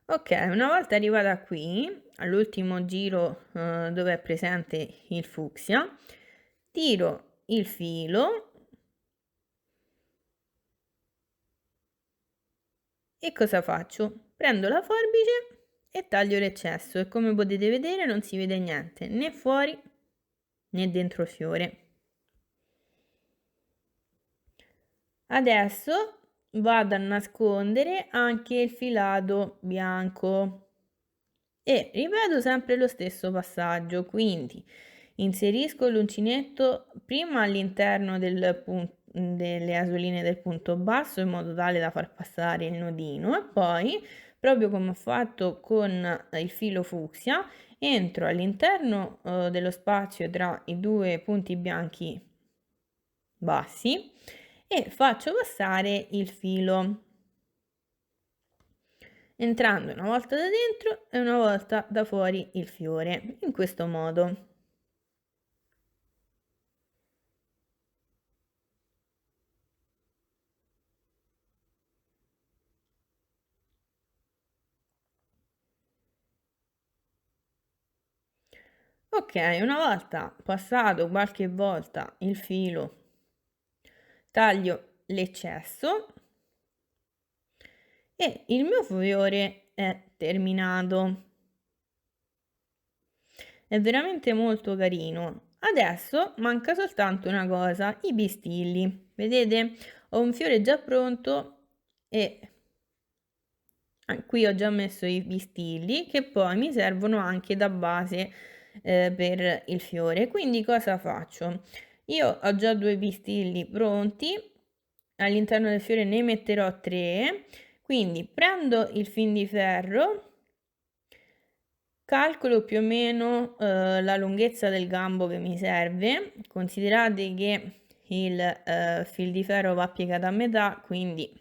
Ok, una volta arrivata qui, all'ultimo giro dove è presente il fucsia, tiro il filo e cosa faccio? Prendo la forbice e taglio l'eccesso e come potete vedere non si vede niente né fuori né dentro il fiore. Adesso vado a nascondere anche il filato bianco e ripeto sempre lo stesso passaggio, quindi inserisco l'uncinetto prima all'interno delle asoline del punto basso in modo tale da far passare il nodino e poi, proprio come ho fatto con il filo fucsia, entro all'interno dello spazio tra i due punti bianchi bassi e faccio passare il filo, entrando una volta da dentro e una volta da fuori il fiore, in questo modo. Ok, una volta passato qualche volta il filo, taglio l'eccesso e il mio fiore è terminato. È veramente molto carino. Adesso manca soltanto una cosa, i pistilli. Vedete? Ho un fiore già pronto e qui ho già messo i pistilli che poi mi servono anche da base per il fiore. Quindi cosa faccio? Io ho già due pistilli pronti, all'interno del fiore ne metterò 3, quindi prendo il fin di ferro, calcolo più o meno la lunghezza del gambo che mi serve, considerate che il fil di ferro va piegato a metà, quindi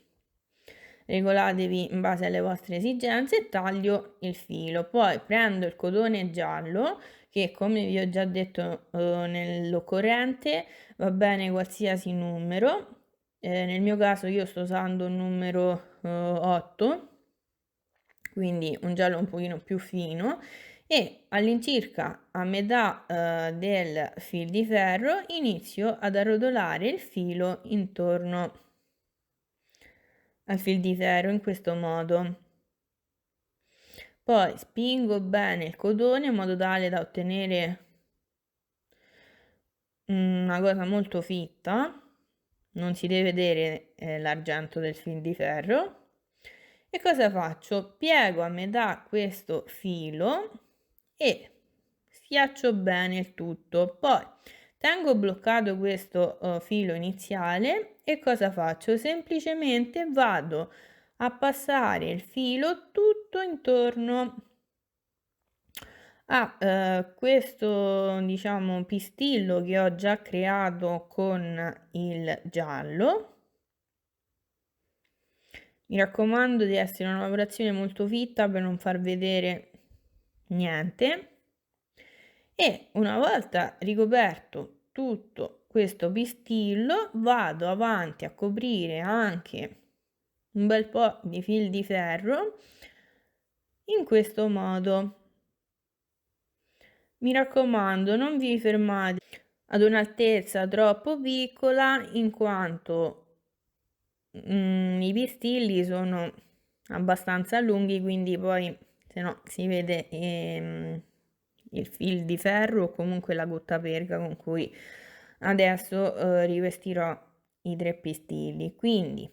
regolatevi in base alle vostre esigenze e taglio il filo. Poi prendo il cotone giallo che, come vi ho già detto nell'occorrente, va bene qualsiasi numero. Nel mio caso io sto usando un numero 8, quindi un giallo un pochino più fino, e all'incirca a metà del fil di ferro inizio ad arrotolare il filo intorno al fil di ferro in questo modo. Poi spingo bene il cotone in modo tale da ottenere una cosa molto fitta, non si deve vedere l'argento del fil di ferro, E cosa faccio? Piego a metà questo filo e schiaccio bene il tutto. Poi tengo bloccato questo filo iniziale e cosa faccio? Semplicemente vado a passare il filo tutto intorno a questo, diciamo, pistillo che ho già creato con il giallo. Mi raccomando di essere una lavorazione molto fitta per non far vedere niente. E una volta ricoperto tutto questo pistillo vado avanti a coprire anche un bel po' di fil di ferro in questo modo. Mi raccomando, non vi fermate ad un'altezza troppo piccola in quanto i pistilli sono abbastanza lunghi, quindi poi se no si vede il fil di ferro o comunque la guttaperca con cui adesso rivestirò i 3 pistilli. Quindi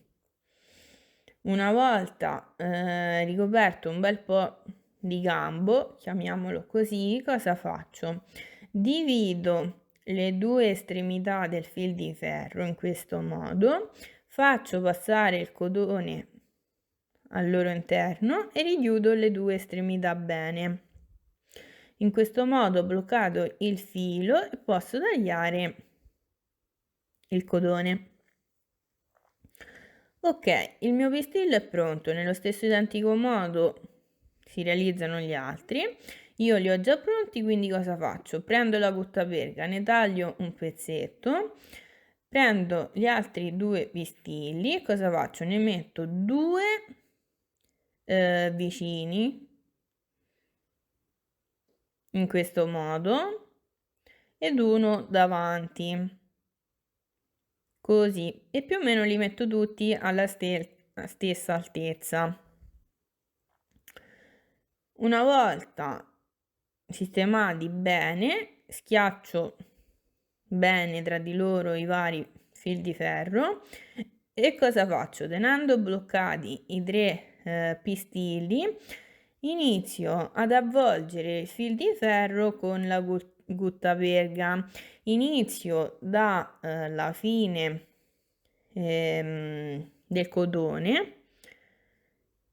una volta ricoperto un bel po' di gambo, chiamiamolo così, cosa faccio? Divido le 2 estremità del fil di ferro in questo modo, faccio passare il cotone al loro interno e richiudo le 2 estremità bene. In questo modo ho bloccato il filo e posso tagliare il cotone. Ok, il mio pistillo è pronto, nello stesso identico modo si realizzano gli altri. Io li ho già pronti, quindi cosa faccio? Prendo la guttaperca, ne taglio un pezzetto, prendo gli altri 2 pistilli e cosa faccio? Ne metto 2 vicini in questo modo ed uno davanti. Così, e più o meno li metto tutti alla stessa altezza. Una volta sistemati bene, schiaccio bene tra di loro i vari fil di ferro e cosa faccio? Tenendo bloccati i 3 pistilli, inizio ad avvolgere il fil di ferro con la guttaperga. Inizio dalla fine del cotone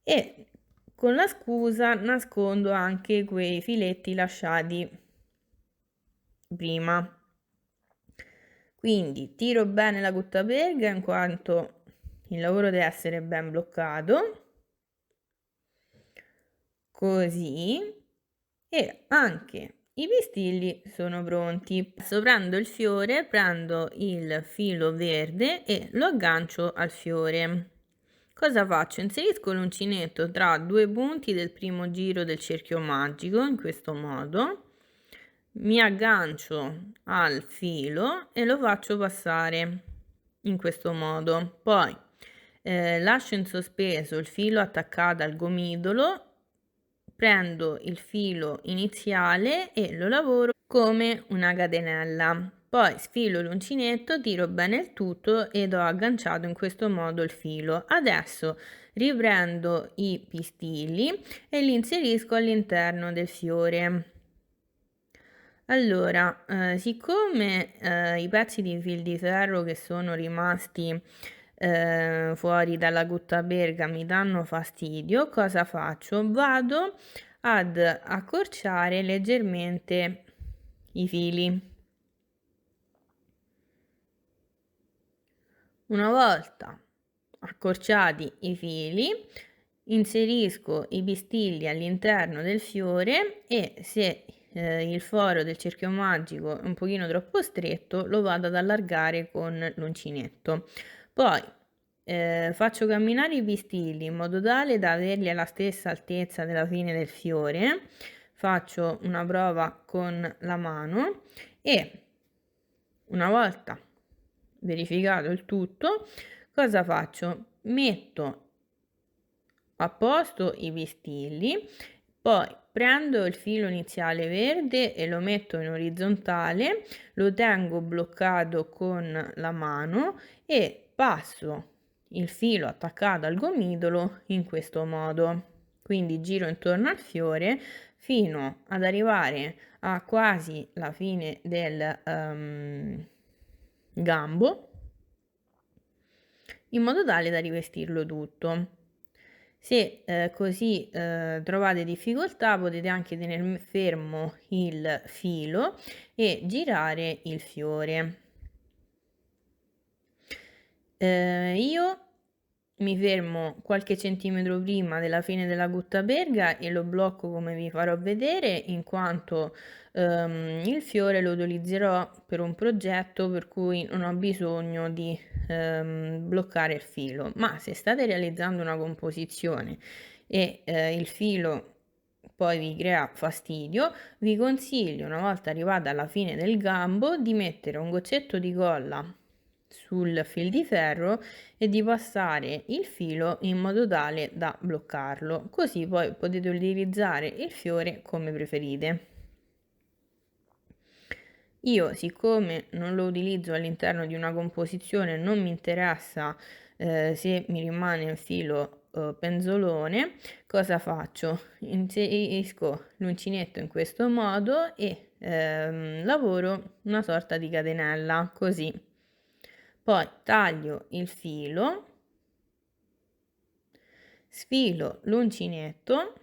e con la scusa nascondo anche quei filetti lasciati prima. Quindi tiro bene la guttaperga in quanto il lavoro deve essere ben bloccato, così, e anche i pistilli sono pronti. Prendo il fiore, prendo il filo verde e lo aggancio al fiore. Cosa faccio? Inserisco l'uncinetto tra 2 punti del primo giro del cerchio magico in questo modo, mi aggancio al filo e lo faccio passare in questo modo. Poi lascio in sospeso il filo attaccato al gomitolo, prendo il filo iniziale e lo lavoro come una catenella. Poi sfilo l'uncinetto, tiro bene il tutto ed ho agganciato in questo modo il filo. Adesso riprendo i pistilli e li inserisco all'interno del fiore. Allora, siccome i pezzi di fil di ferro che sono rimasti fuori dalla guttaperga mi danno fastidio, cosa faccio? Vado ad accorciare leggermente i fili. Una volta accorciati i fili, inserisco i pistilli all'interno del fiore e se il foro del cerchio magico è un pochino troppo stretto, lo vado ad allargare con l'uncinetto. Poi faccio camminare i pistilli in modo tale da averli alla stessa altezza della fine del fiore. Faccio una prova con la mano e una volta verificato il tutto, cosa faccio? Metto a posto i pistilli, poi prendo il filo iniziale verde e lo metto in orizzontale, lo tengo bloccato con la mano e passo il filo attaccato al gomitolo in questo modo. Quindi giro intorno al fiore fino ad arrivare a quasi la fine del gambo, in modo tale da rivestirlo tutto. Se così trovate difficoltà, potete anche tenere fermo il filo e girare il fiore. Io mi fermo qualche centimetro prima della fine della guttaperga e lo blocco come vi farò vedere, in quanto il fiore lo utilizzerò per un progetto per cui non ho bisogno di bloccare il filo. Ma se state realizzando una composizione e il filo poi vi crea fastidio, vi consiglio, una volta arrivata alla fine del gambo, di mettere un goccetto di colla sul fil di ferro e di passare il filo in modo tale da bloccarlo, così poi potete utilizzare il fiore come preferite. Io, siccome non lo utilizzo all'interno di una composizione, non mi interessa se mi rimane un filo penzolone, cosa faccio? Inserisco l'uncinetto in questo modo e lavoro una sorta di catenella, così. Poi taglio il filo, sfilo l'uncinetto,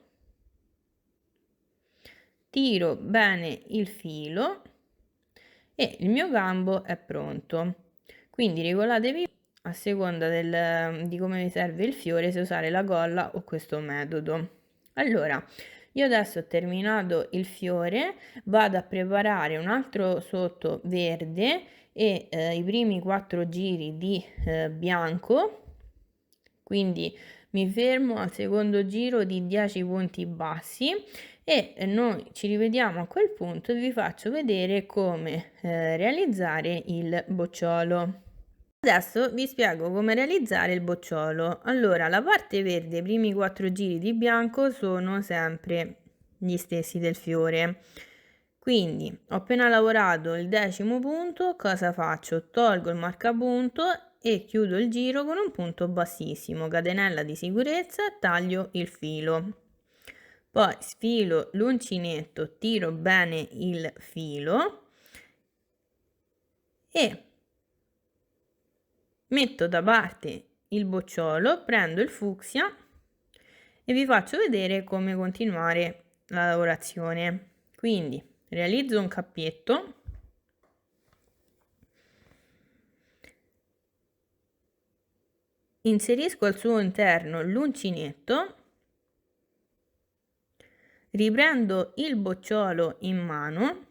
tiro bene il filo e il mio gambo è pronto. Quindi regolatevi a seconda di come vi serve il fiore, se usare la colla o questo metodo. Allora, io adesso ho terminato il fiore, vado a preparare un altro sotto verde e i primi 4 giri di bianco, quindi mi fermo al secondo giro di 10 punti bassi e noi ci rivediamo a quel punto e vi faccio vedere come realizzare il bocciolo. Adesso vi spiego come realizzare il bocciolo. Allora, la parte verde, i primi 4 giri di bianco sono sempre gli stessi del fiore. Quindi ho appena lavorato il 10° punto, cosa faccio? Tolgo il marcapunto e chiudo il giro con un punto bassissimo, catenella di sicurezza, taglio il filo. Poi sfilo l'uncinetto, tiro bene il filo e metto da parte il bocciolo, prendo il fucsia e vi faccio vedere come continuare la lavorazione. Quindi realizzo un cappietto, inserisco al suo interno l'uncinetto, riprendo il bocciolo in mano,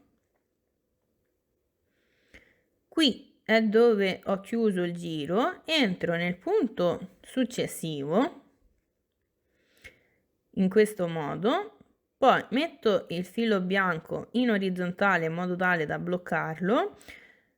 qui è dove ho chiuso il giro, entro nel punto successivo in questo modo, poi metto il filo bianco in orizzontale in modo tale da bloccarlo,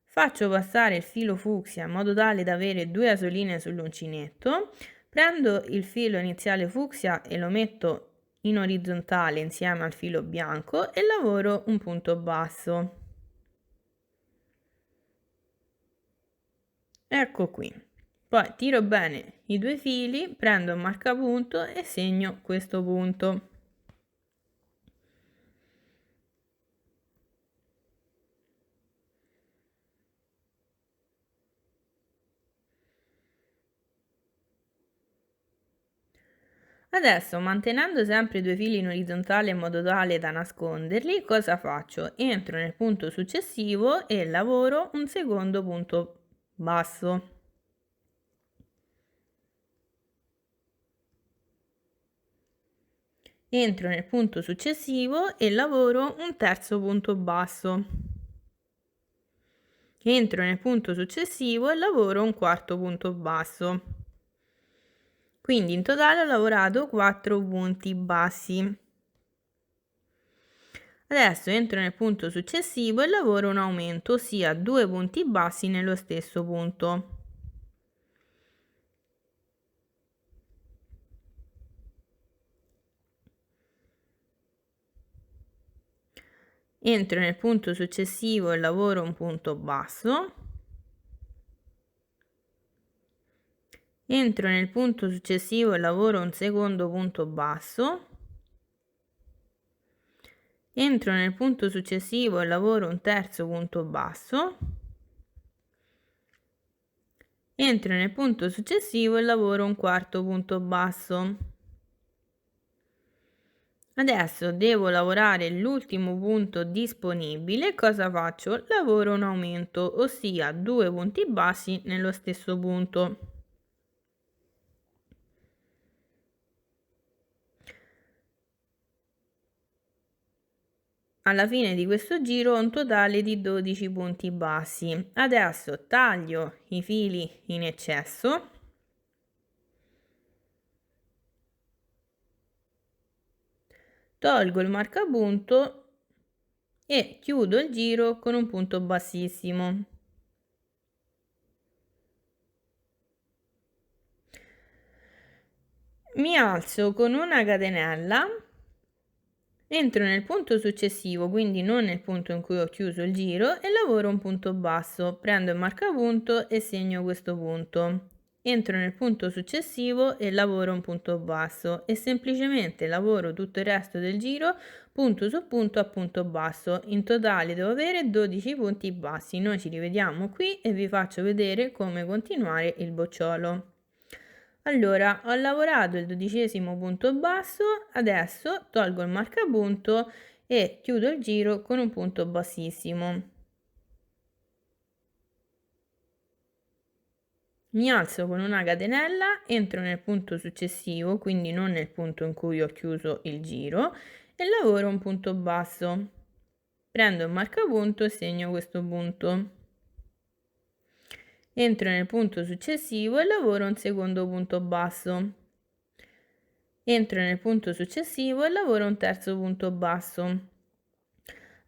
faccio passare il filo fucsia in modo tale da avere 2 asoline sull'uncinetto, prendo il filo iniziale fucsia e lo metto in orizzontale insieme al filo bianco e lavoro un punto basso. Ecco qui. Poi tiro bene i 2 fili, prendo un marcapunto e segno questo punto. Adesso, mantenendo sempre i 2 fili in orizzontale in modo tale da nasconderli, cosa faccio? Entro nel punto successivo e lavoro un secondo punto basso. Entro nel punto successivo e lavoro un terzo punto basso. Entro nel punto successivo e lavoro un quarto punto basso. Quindi in totale ho lavorato 4 punti bassi. Adesso entro nel punto successivo e lavoro un aumento, ossia 2 punti bassi nello stesso punto. Entro nel punto successivo e lavoro un punto basso. entro nel punto successivo e lavoro un secondo punto basso, entro nel punto successivo e lavoro un terzo punto basso, entro nel punto successivo e lavoro un quarto punto basso. Adesso devo lavorare l'ultimo punto disponibile. Cosa faccio? Lavoro un aumento, ossia 2 punti bassi nello stesso punto. Alla fine di questo giro ho un totale di 12 punti bassi. Adesso taglio i fili in eccesso. Tolgo il marcapunto e chiudo il giro con un punto bassissimo. Mi alzo con una catenella, entro nel punto successivo, quindi non nel punto in cui ho chiuso il giro, e lavoro un punto basso. Prendo il marcapunto e segno questo punto. Entro nel punto successivo e lavoro un punto basso e semplicemente lavoro tutto il resto del giro punto su punto a punto basso. In totale devo avere 12 punti bassi. Noi ci rivediamo qui e vi faccio vedere come continuare il bocciolo. Allora, ho lavorato il 12° punto basso, adesso tolgo il marcapunto e chiudo il giro con un punto bassissimo. Mi alzo con una catenella, entro nel punto successivo, quindi non nel punto in cui ho chiuso il giro, e lavoro un punto basso. Prendo il marcapunto e segno questo punto. Entro nel punto successivo e lavoro un secondo punto basso. Entro nel punto successivo e lavoro un terzo punto basso.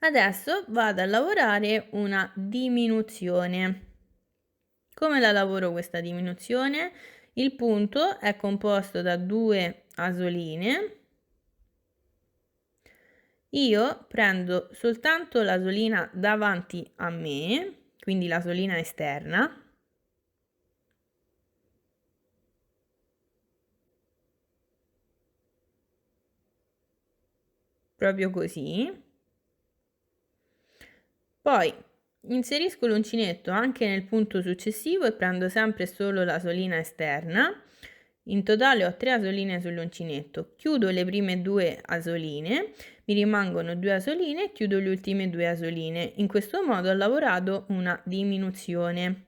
Adesso vado a lavorare una diminuzione. Come la lavoro questa diminuzione? Il punto è composto da 2 asoline. Io prendo soltanto l'asolina davanti a me, quindi l'asolina esterna. Proprio così. Poi inserisco l'uncinetto anche nel punto successivo e prendo sempre solo l'asolina esterna. In totale ho 3 asoline sull'uncinetto. Chiudo le prime 2 asoline, mi rimangono 2 asoline e chiudo le ultime 2 asoline. In questo modo ho lavorato una diminuzione.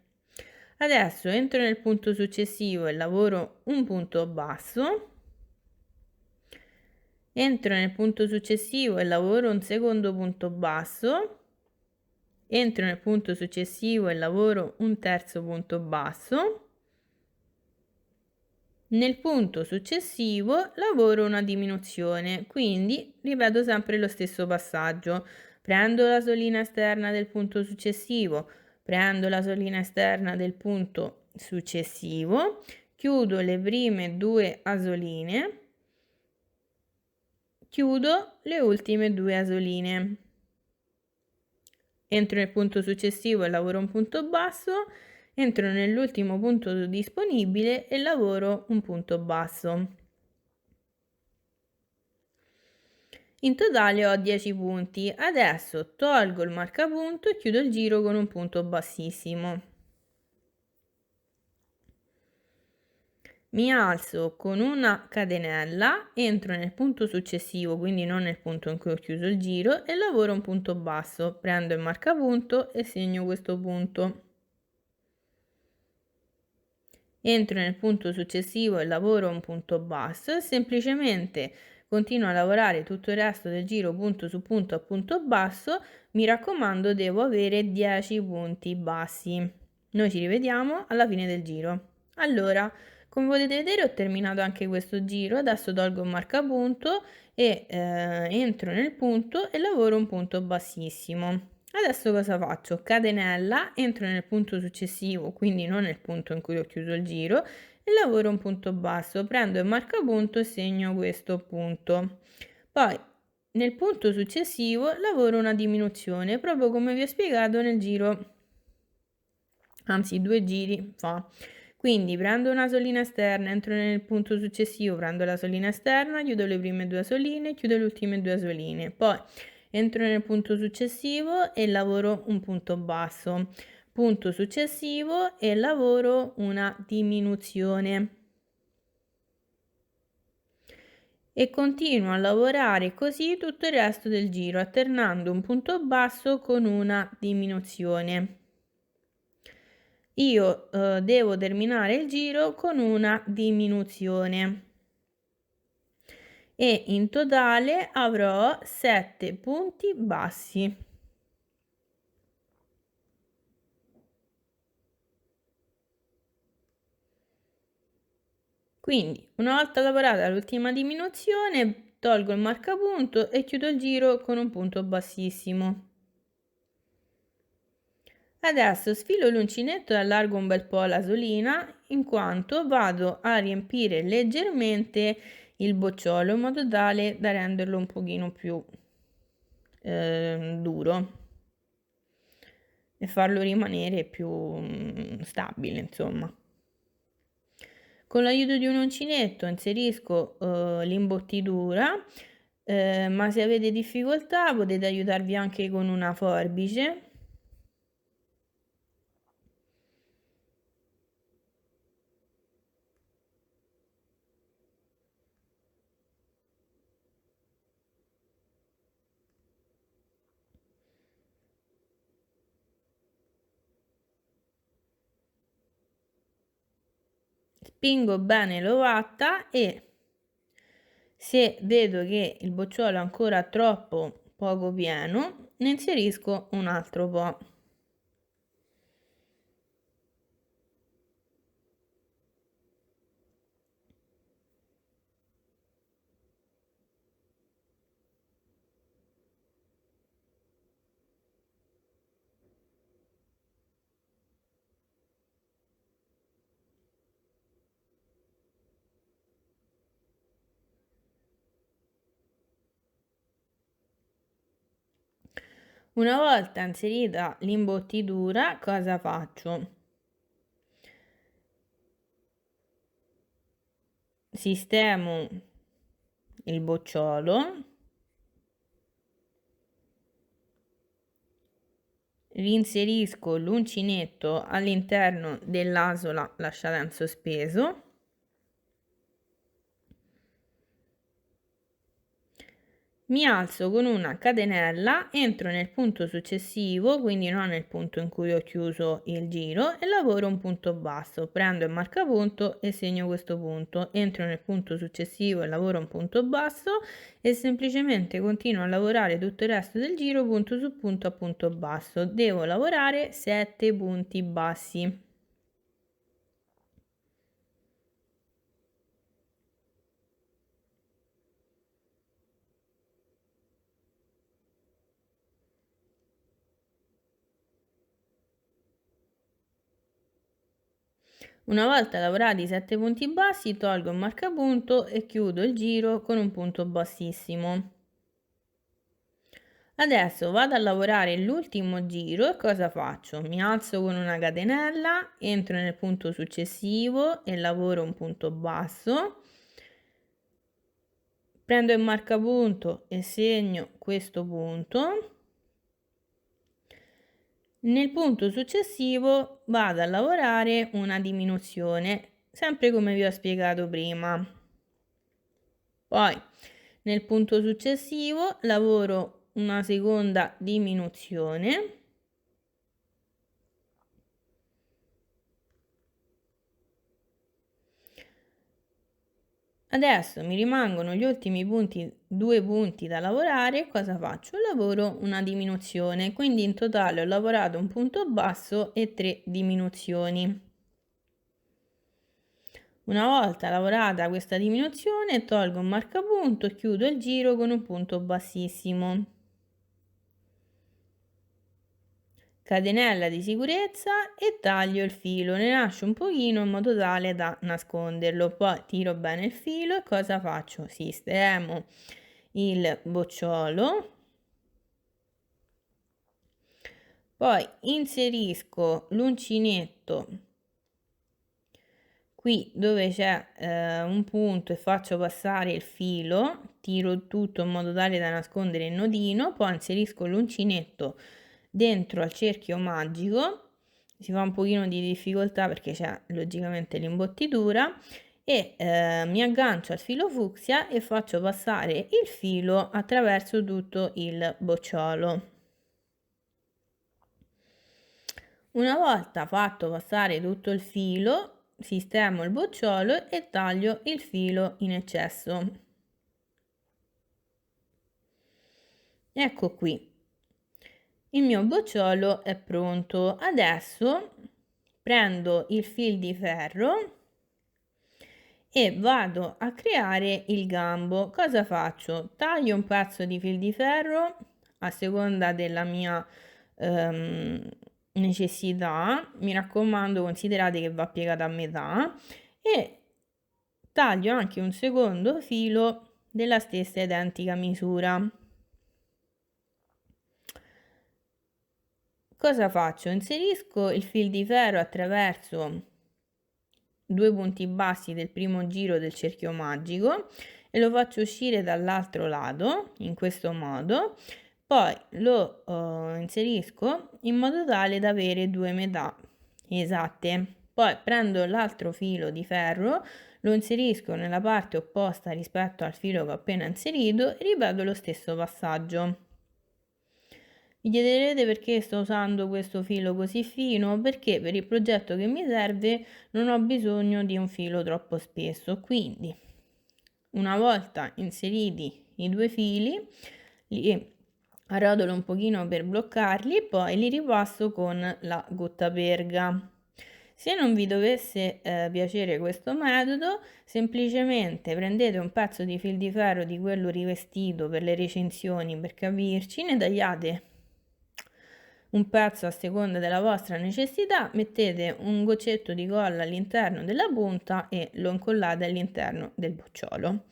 Adesso entro nel punto successivo e lavoro un punto basso. Entro nel punto successivo e lavoro un secondo punto basso. Entro nel punto successivo e lavoro un terzo punto basso. Nel punto successivo lavoro una diminuzione, quindi ripeto sempre lo stesso passaggio. Prendo la solina esterna del punto successivo, prendo la solina esterna del punto successivo, chiudo le prime 2 asoline, chiudo le ultime 2 asoline. Entro nel punto successivo e lavoro un punto basso, entro nell'ultimo punto disponibile e lavoro un punto basso. In totale ho 10 punti. Adesso tolgo il marcapunto e chiudo il giro con un punto bassissimo. Mi alzo con una catenella, entro nel punto successivo, quindi non nel punto in cui ho chiuso il giro, e lavoro un punto basso. Prendo il marcapunto e segno questo punto. Entro nel punto successivo e lavoro un punto basso e semplicemente continuo a lavorare tutto il resto del giro punto su punto a punto basso. Mi raccomando, devo avere 10 punti bassi. Noi ci rivediamo alla fine del giro. Allora, come potete vedere ho terminato anche questo giro, adesso tolgo il marcapunto e entro nel punto e lavoro un punto bassissimo. Adesso cosa faccio? Catenella, entro nel punto successivo, quindi non nel punto in cui ho chiuso il giro, e lavoro un punto basso. Prendo il marcapunto e segno questo punto. Poi nel punto successivo lavoro una diminuzione, proprio come vi ho spiegato nel giro, anzi 2 giri fa. Quindi prendo una solina esterna, entro nel punto successivo, prendo la solina esterna, chiudo le prime 2 soline, chiudo le ultime 2 soline, poi entro nel punto successivo e lavoro un punto basso, punto successivo e lavoro una diminuzione. E continuo a lavorare così tutto il resto del giro, alternando un punto basso con una diminuzione. Io devo terminare il giro con una diminuzione e in totale avrò 7 punti bassi. Quindi una volta lavorata l'ultima diminuzione tolgo il marcapunto e chiudo il giro con un punto bassissimo. Adesso sfilo l'uncinetto e allargo un bel po' la solina in quanto vado a riempire leggermente il bocciolo in modo tale da renderlo un pochino più duro e farlo rimanere più stabile, insomma. Con l'aiuto di un uncinetto inserisco l'imbottitura, ma se avete difficoltà potete aiutarvi anche con una forbice. Spingo bene l'ovatta e se vedo che il bocciolo è ancora troppo poco pieno, ne inserisco un altro po'. Una volta inserita l'imbottitura, cosa faccio? Sistemo il bocciolo, rinserisco l'uncinetto all'interno dell'asola lasciata in sospeso. Mi alzo con una catenella, entro nel punto successivo, quindi non nel punto in cui ho chiuso il giro, e lavoro un punto basso. Prendo il marcapunto e segno questo punto. Entro nel punto successivo e lavoro un punto basso e semplicemente continuo a lavorare tutto il resto del giro punto su punto a punto basso. Devo lavorare 7 punti bassi. Una volta lavorati i 7 punti bassi, tolgo il marcapunto e chiudo il giro con un punto bassissimo. Adesso vado a lavorare l'ultimo giro e cosa faccio? Mi alzo con una catenella, entro nel punto successivo e lavoro un punto basso. Prendo il marcapunto e segno questo punto. Nel punto successivo vado a lavorare una diminuzione, sempre come vi ho spiegato prima. Poi nel punto successivo lavoro una seconda diminuzione. Adesso mi rimangono gli ultimi punti, 2 punti da lavorare. Cosa faccio? Lavoro una diminuzione, quindi in totale ho lavorato un punto basso e 3 diminuzioni. Una volta lavorata questa diminuzione, tolgo un marcapunto e chiudo il giro con un punto bassissimo. Catenella di sicurezza e taglio il filo, ne lascio un pochino in modo tale da nasconderlo, poi tiro bene il filo e cosa faccio? Sistemo il bocciolo, poi inserisco l'uncinetto qui dove c'è un punto e faccio passare il filo, tiro tutto in modo tale da nascondere il nodino, poi inserisco l'uncinetto dentro al cerchio magico, si fa un pochino di difficoltà perché c'è logicamente l'imbottitura, e mi aggancio al filo fucsia e faccio passare il filo attraverso tutto il bocciolo. Una volta fatto passare tutto il filo, sistemo il bocciolo e taglio il filo in eccesso. Ecco qui, il mio bocciolo è pronto. Adesso prendo il fil di ferro e vado a creare il gambo. Cosa faccio? Taglio un pezzo di fil di ferro a seconda della mia necessità, mi raccomando considerate che va piegata a metà, e taglio anche un secondo filo della stessa identica misura. Cosa faccio? Inserisco il fil di ferro attraverso due punti bassi del primo giro del cerchio magico e lo faccio uscire dall'altro lato in questo modo, poi lo inserisco in modo tale da avere due metà esatte. Poi prendo l'altro filo di ferro, lo inserisco nella parte opposta rispetto al filo che ho appena inserito e ripeto lo stesso passaggio. Mi chiederete perché sto usando questo filo così fino? Perché per il progetto che mi serve non ho bisogno di un filo troppo spesso, quindi una volta inseriti i due fili li arrotolo un pochino per bloccarli e poi li ripasso con la guttaperga. Se non vi dovesse piacere questo metodo, semplicemente prendete un pezzo di fil di ferro di quello rivestito per le recinzioni, per capirci, ne tagliate un pezzo a seconda della vostra necessità, mettete un goccetto di colla all'interno della punta e lo incollate all'interno del bocciolo.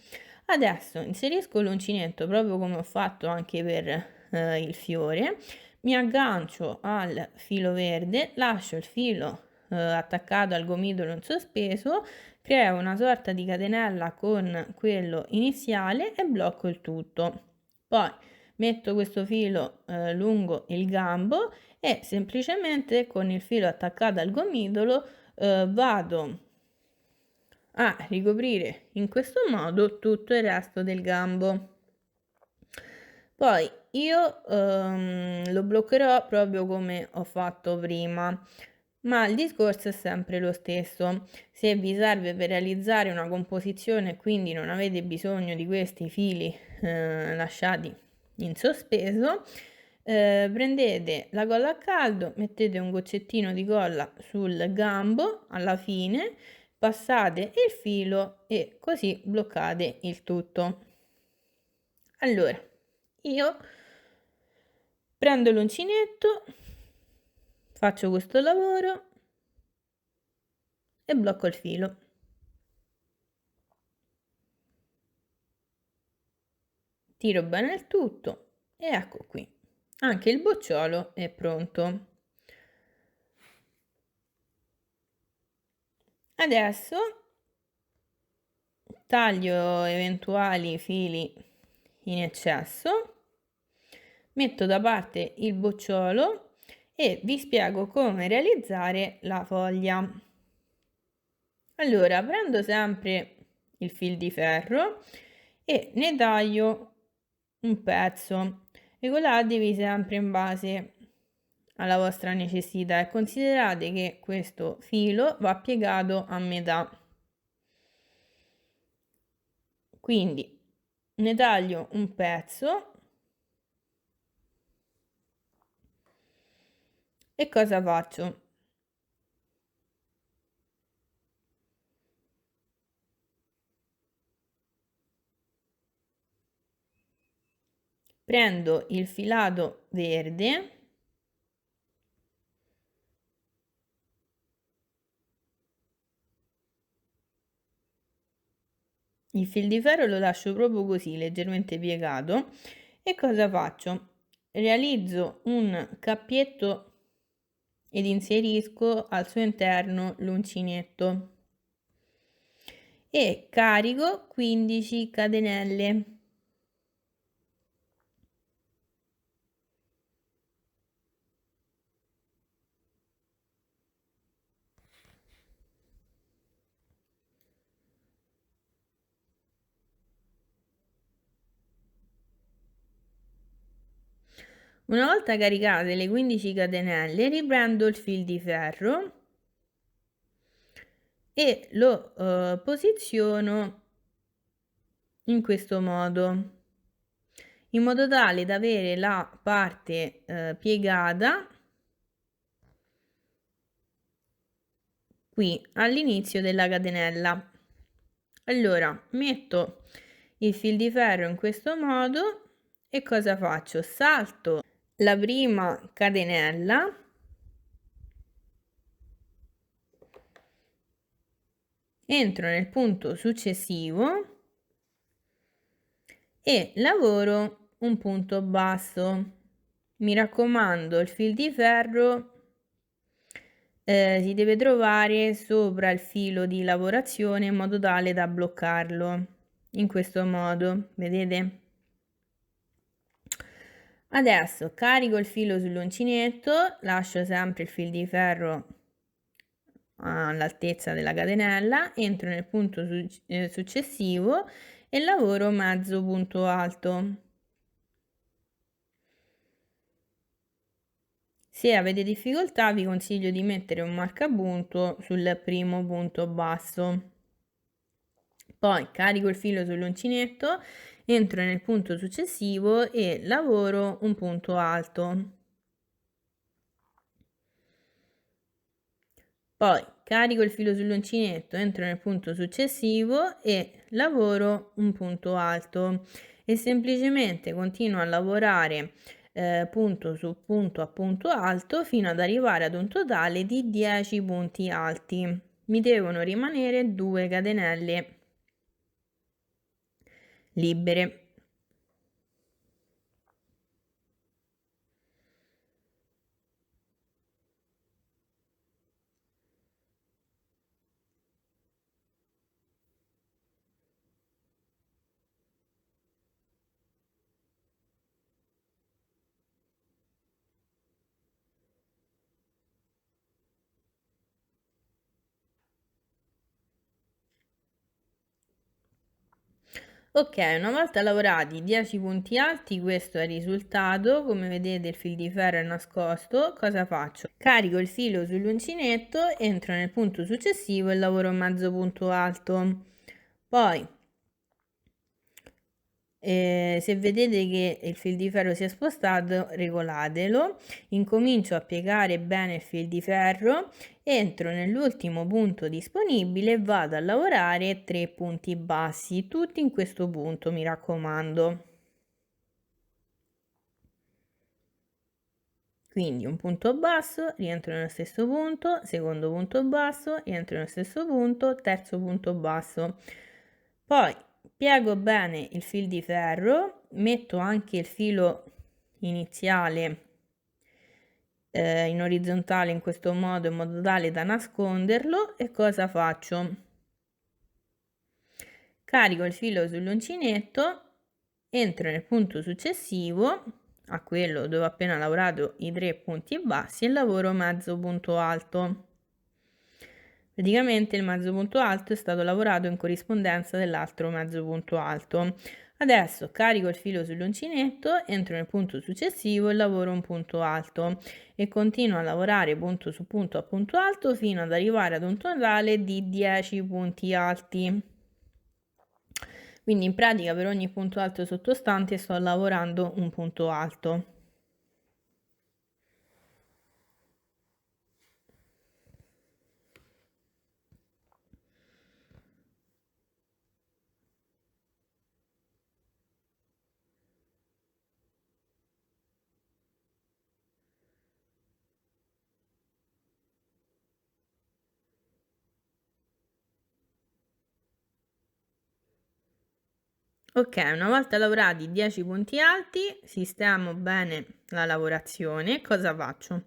Adesso inserisco l'uncinetto proprio come ho fatto anche per il fiore, mi aggancio al filo verde, lascio il filo attaccato al gomitolo in sospeso, creo una sorta di catenella con quello iniziale e blocco il tutto. Poi metto questo filo lungo il gambo e semplicemente con il filo attaccato al gomitolo vado a ricoprire in questo modo tutto il resto del gambo. Poi io lo bloccherò proprio come ho fatto prima, ma il discorso è sempre lo stesso. Se vi serve per realizzare una composizione e quindi non avete bisogno di questi fili lasciati in sospeso, prendete la colla a caldo, mettete un goccettino di colla sul gambo alla fine, passate il filo e così bloccate il tutto. Allora, io prendo l'uncinetto, faccio questo lavoro e blocco il filo. Tiro bene il tutto e ecco qui. Anche il bocciolo è pronto. Adesso taglio eventuali fili in eccesso, metto da parte il bocciolo e vi spiego come realizzare la foglia. Allora, prendo sempre il fil di ferro e ne taglio un pezzo. Regolatevi sempre in base alla vostra necessità e considerate che questo filo va piegato a metà. Quindi ne taglio un pezzo e cosa faccio? Prendo il filato verde il fil di ferro lo lascio proprio così, leggermente piegato, e cosa faccio? Realizzo un cappietto ed inserisco al suo interno l'uncinetto. e carico 15 catenelle. Una volta caricate le 15 catenelle, riprendo il fil di ferro e lo posiziono in questo modo, in modo tale da avere la parte piegata qui all'inizio della catenella. Allora metto il fil di ferro in questo modo e cosa faccio? Salto la prima catenella, entro nel punto successivo e lavoro un punto basso. Mi raccomando, il fil di ferro si deve trovare sopra il filo di lavorazione in modo tale da bloccarlo in questo modo, vedete? Adesso carico il filo sull'uncinetto, lascio sempre il fil di ferro all'altezza della catenella, entro nel punto successivo e lavoro mezzo punto alto. Se avete difficoltà vi consiglio di mettere un marcapunto sul primo punto basso. Poi carico il filo sull'uncinetto, entro nel punto successivo e lavoro un punto alto. Poi carico il filo sull'uncinetto, entro nel punto successivo e lavoro un punto alto e semplicemente continuo a lavorare punto su punto a punto alto fino ad arrivare ad un totale di 10 punti alti. Mi devono rimanere 2 catenelle libere. Ok, una volta lavorati 10 punti alti, questo è il risultato. Come vedete il fil di ferro è nascosto. Cosa faccio? Carico il filo sull'uncinetto, entro nel punto successivo e lavoro mezzo punto alto. Poi se vedete che il fil di ferro si è spostato, regolatelo. Incomincio a piegare bene il fil di ferro, entro nell'ultimo punto disponibile e vado a lavorare 3 punti bassi, tutti in questo punto, mi raccomando. Quindi un punto basso, rientro nello stesso punto, secondo punto basso, rientro nello stesso punto, terzo punto basso. Poi piego bene il fil di ferro, metto anche il filo iniziale in orizzontale in questo modo, in modo tale da nasconderlo. E cosa faccio? Carico il filo sull'uncinetto, entro nel punto successivo a quello dove ho appena lavorato i 3 punti bassi e lavoro mezzo punto alto. Praticamente il mezzo punto alto è stato lavorato in corrispondenza dell'altro mezzo punto alto. Adesso carico il filo sull'uncinetto, entro nel punto successivo e lavoro un punto alto e continuo a lavorare punto su punto a punto alto fino ad arrivare ad un totale di 10 punti alti. Quindi in pratica per ogni punto alto sottostante sto lavorando un punto alto. Ok, una volta lavorati 10 punti alti, sistemo bene la lavorazione. Cosa faccio?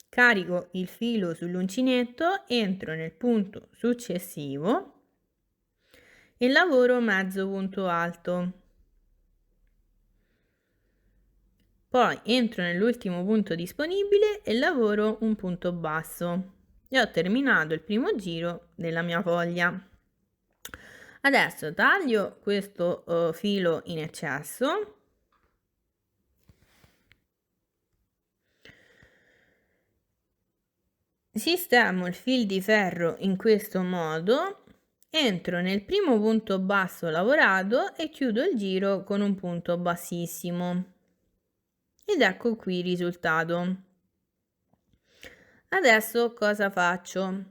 Carico il filo sull'uncinetto, entro nel punto successivo e lavoro mezzo punto alto. Poi entro nell'ultimo punto disponibile e lavoro un punto basso e ho terminato il primo giro della mia foglia. Adesso taglio questo filo in eccesso . Sistemo il fil di ferro in questo modo, entro nel primo punto basso lavorato e chiudo il giro con un punto bassissimo. Ed ecco qui il risultato. Adesso cosa faccio?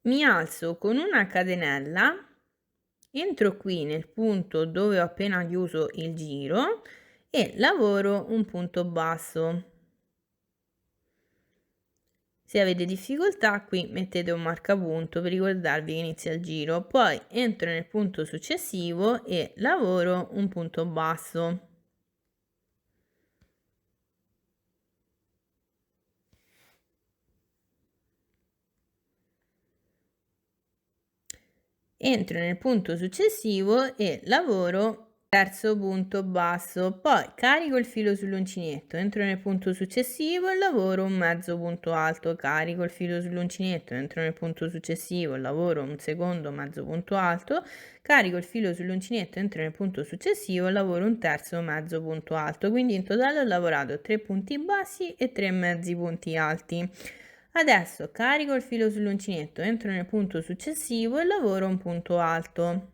Mi alzo con una catenella, entro qui nel punto dove ho appena chiuso il giro e lavoro un punto basso. Se avete difficoltà qui mettete un marcapunto per ricordarvi che inizia il giro, poi entro nel punto successivo e lavoro un punto basso. Entro nel punto successivo e lavoro terzo punto basso, poi carico il filo sull'uncinetto, entro nel punto successivo e lavoro un mezzo punto alto, carico il filo sull'uncinetto, entro nel punto successivo e lavoro un secondo mezzo punto alto, carico il filo sull'uncinetto, entro nel punto successivo e lavoro un terzo mezzo punto alto. Quindi in totale ho lavorato 3 punti bassi e 3 mezzi punti alti. Adesso carico il filo sull'uncinetto, entro nel punto successivo e lavoro un punto alto.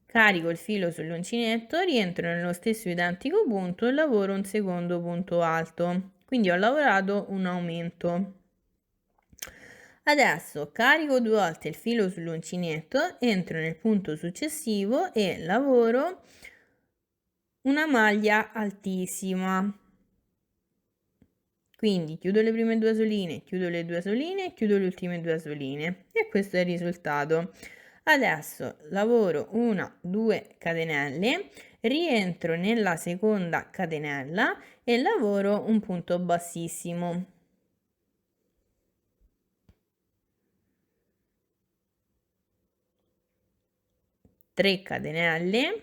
Carico il filo sull'uncinetto, rientro nello stesso identico punto e lavoro un secondo punto alto. Quindi ho lavorato un aumento. Adesso carico 2 volte il filo sull'uncinetto, entro nel punto successivo e lavoro una maglia altissima. Quindi chiudo le prime 2 asoline, chiudo le 2 asoline, chiudo le ultime 2 asoline e questo è il risultato. Adesso lavoro 1-2 catenelle, rientro nella seconda catenella e lavoro un punto bassissimo. 3 catenelle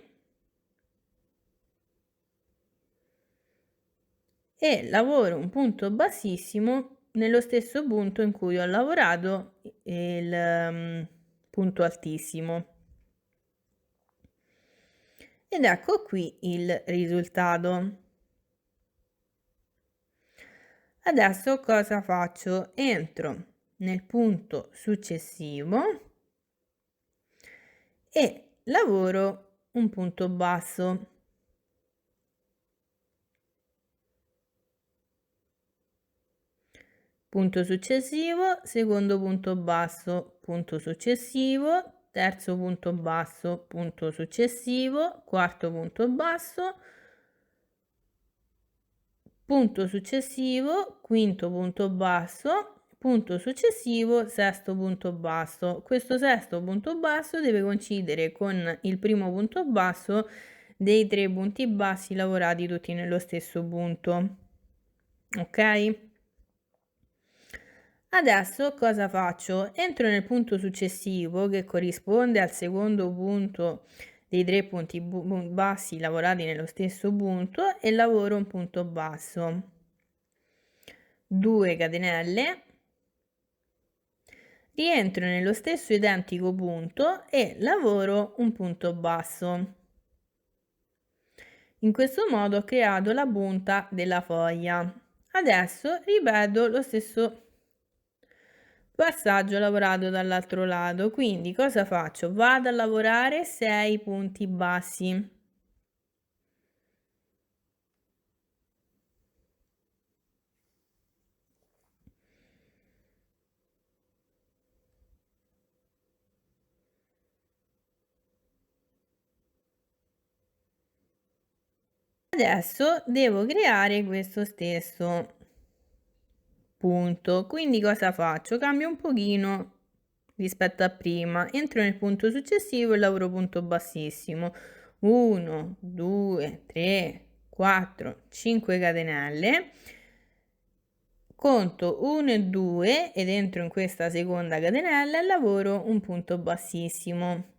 e lavoro un punto bassissimo nello stesso punto in cui ho lavorato il punto altissimo. Ed ecco qui il risultato. Adesso cosa faccio? Entro nel punto successivo e lavoro un punto basso. Punto successivo, secondo punto basso, punto successivo, terzo punto basso, punto successivo, quarto punto basso, punto successivo, quinto punto basso, punto successivo, sesto punto basso. Questo sesto punto basso deve coincidere con il primo punto basso dei 3 punti bassi lavorati tutti nello stesso punto. Ok? Adesso cosa faccio? Entro nel punto successivo che corrisponde al secondo punto dei 3 punti bassi lavorati nello stesso punto e lavoro un punto basso. 2 catenelle, rientro nello stesso identico punto e lavoro un punto basso. In questo modo ho creato la punta della foglia. Adesso ripeto lo stesso passaggio lavorato dall'altro lato, quindi cosa faccio? Vado a lavorare 6 punti bassi. Adesso devo creare questo stesso punto, quindi cosa faccio? Cambio un pochino rispetto a prima, entro nel punto successivo e lavoro punto bassissimo. 1, 2, 3, 4, 5 catenelle, conto 1 e 2 ed entro in questa seconda catenella e lavoro un punto bassissimo.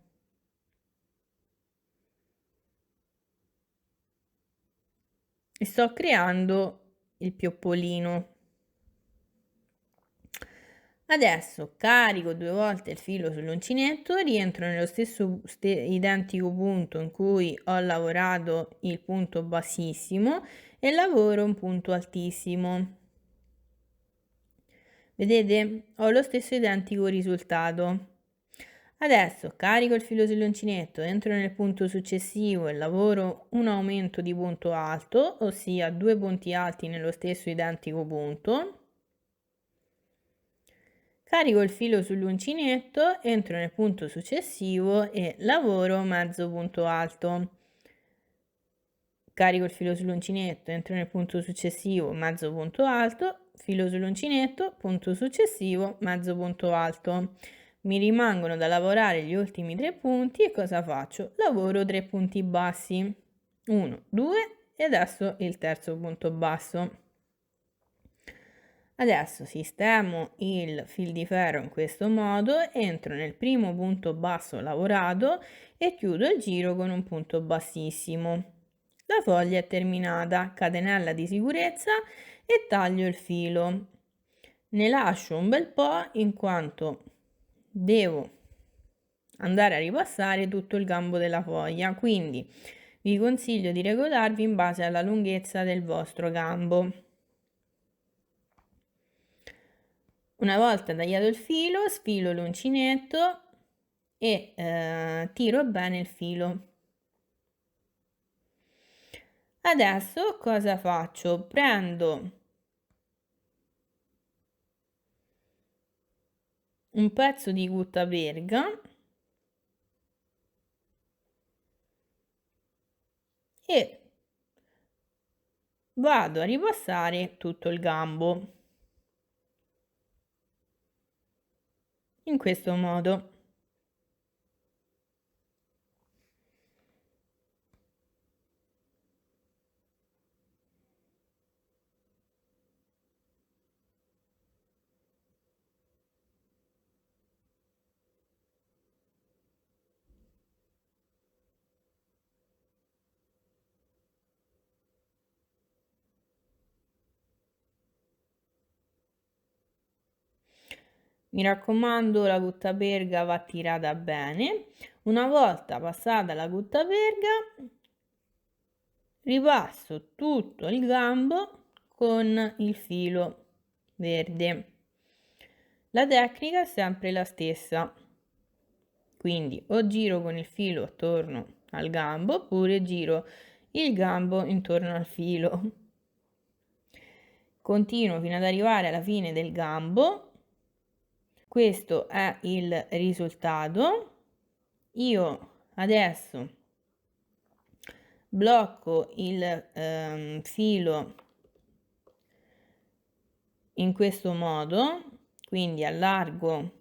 E sto creando il pioppolino. Adesso carico 2 volte il filo sull'uncinetto, rientro nello stesso identico punto in cui ho lavorato il punto bassissimo e lavoro un punto altissimo. Vedete? Ho lo stesso identico risultato. Adesso carico il filo sull'uncinetto, entro nel punto successivo e lavoro un aumento di punto alto, ossia 2 punti alti nello stesso identico punto. Carico il filo sull'uncinetto, entro nel punto successivo e lavoro mezzo punto alto. Carico il filo sull'uncinetto, entro nel punto successivo, mezzo punto alto, filo sull'uncinetto, punto successivo, mezzo punto alto. Mi rimangono da lavorare gli ultimi 3 punti e cosa faccio? Lavoro 3 punti bassi. 1, 2 e adesso il terzo punto basso. Adesso sistemo il fil di ferro in questo modo, entro nel primo punto basso lavorato e chiudo il giro con un punto bassissimo. La foglia è terminata, catenella di sicurezza e taglio il filo. Ne lascio un bel po' in quanto devo andare a ripassare tutto il gambo della foglia, quindi vi consiglio di regolarvi in base alla lunghezza del vostro gambo. Una volta tagliato il filo, sfilo l'uncinetto e tiro bene il filo. Adesso cosa faccio? Prendo un pezzo di guttaperga e vado a ripassare tutto il gambo. In questo modo. Mi raccomando, la guttaperga va tirata bene. Una volta passata la guttaperga, ripasso tutto il gambo con il filo verde. La tecnica è sempre la stessa, quindi o giro con il filo attorno al gambo oppure giro il gambo intorno al filo. Continuo fino ad arrivare alla fine del gambo. Questo è il risultato. Io adesso blocco il filo in questo modo, quindi allargo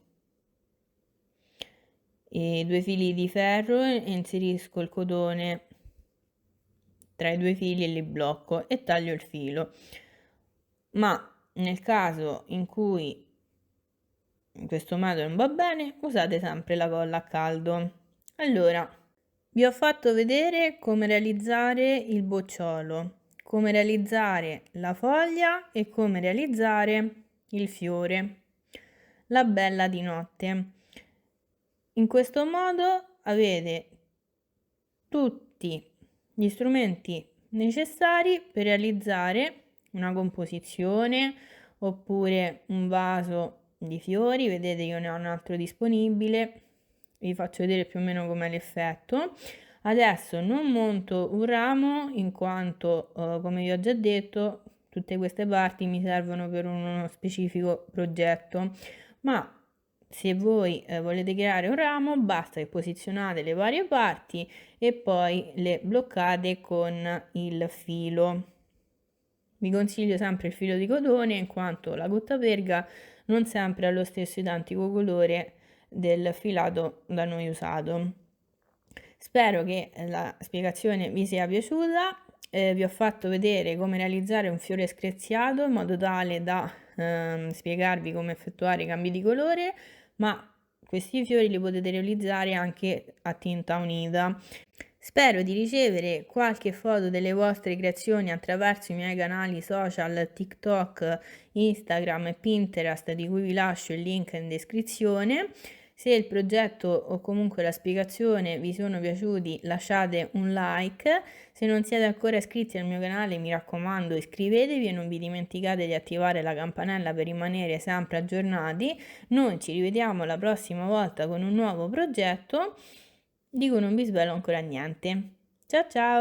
i 2 fili di ferro e inserisco il cotone tra i 2 fili e li blocco e taglio il filo. Ma nel caso in cui in questo modo non va bene, usate sempre la colla a caldo. Allora, vi ho fatto vedere come realizzare il bocciolo, come realizzare la foglia e come realizzare il fiore, la bella di notte. In questo modo avete tutti gli strumenti necessari per realizzare una composizione oppure un vaso di fiori. Vedete, io ne ho un altro disponibile, vi faccio vedere più o meno com'è l'effetto. Adesso non monto un ramo in quanto come vi ho già detto tutte queste parti mi servono per uno specifico progetto, ma se voi volete creare un ramo basta che posizionate le varie parti e poi le bloccate con il filo. Vi consiglio sempre il filo di cotone in quanto la guttaperga non sempre ha lo stesso identico colore del filato da noi usato. Spero che la spiegazione vi sia piaciuta. Vi ho fatto vedere come realizzare un fiore screziato in modo tale da spiegarvi come effettuare i cambi di colore, ma questi fiori li potete realizzare anche a tinta unita. Spero di ricevere qualche foto delle vostre creazioni attraverso i miei canali social TikTok, Instagram e Pinterest, di cui vi lascio il link in descrizione. Se il progetto o comunque la spiegazione vi sono piaciuti, lasciate un like. Se non siete ancora iscritti al mio canale, mi raccomando, iscrivetevi e non vi dimenticate di attivare la campanella per rimanere sempre aggiornati. Noi ci rivediamo la prossima volta con un nuovo progetto di cui non vi svelo ancora niente. Ciao ciao!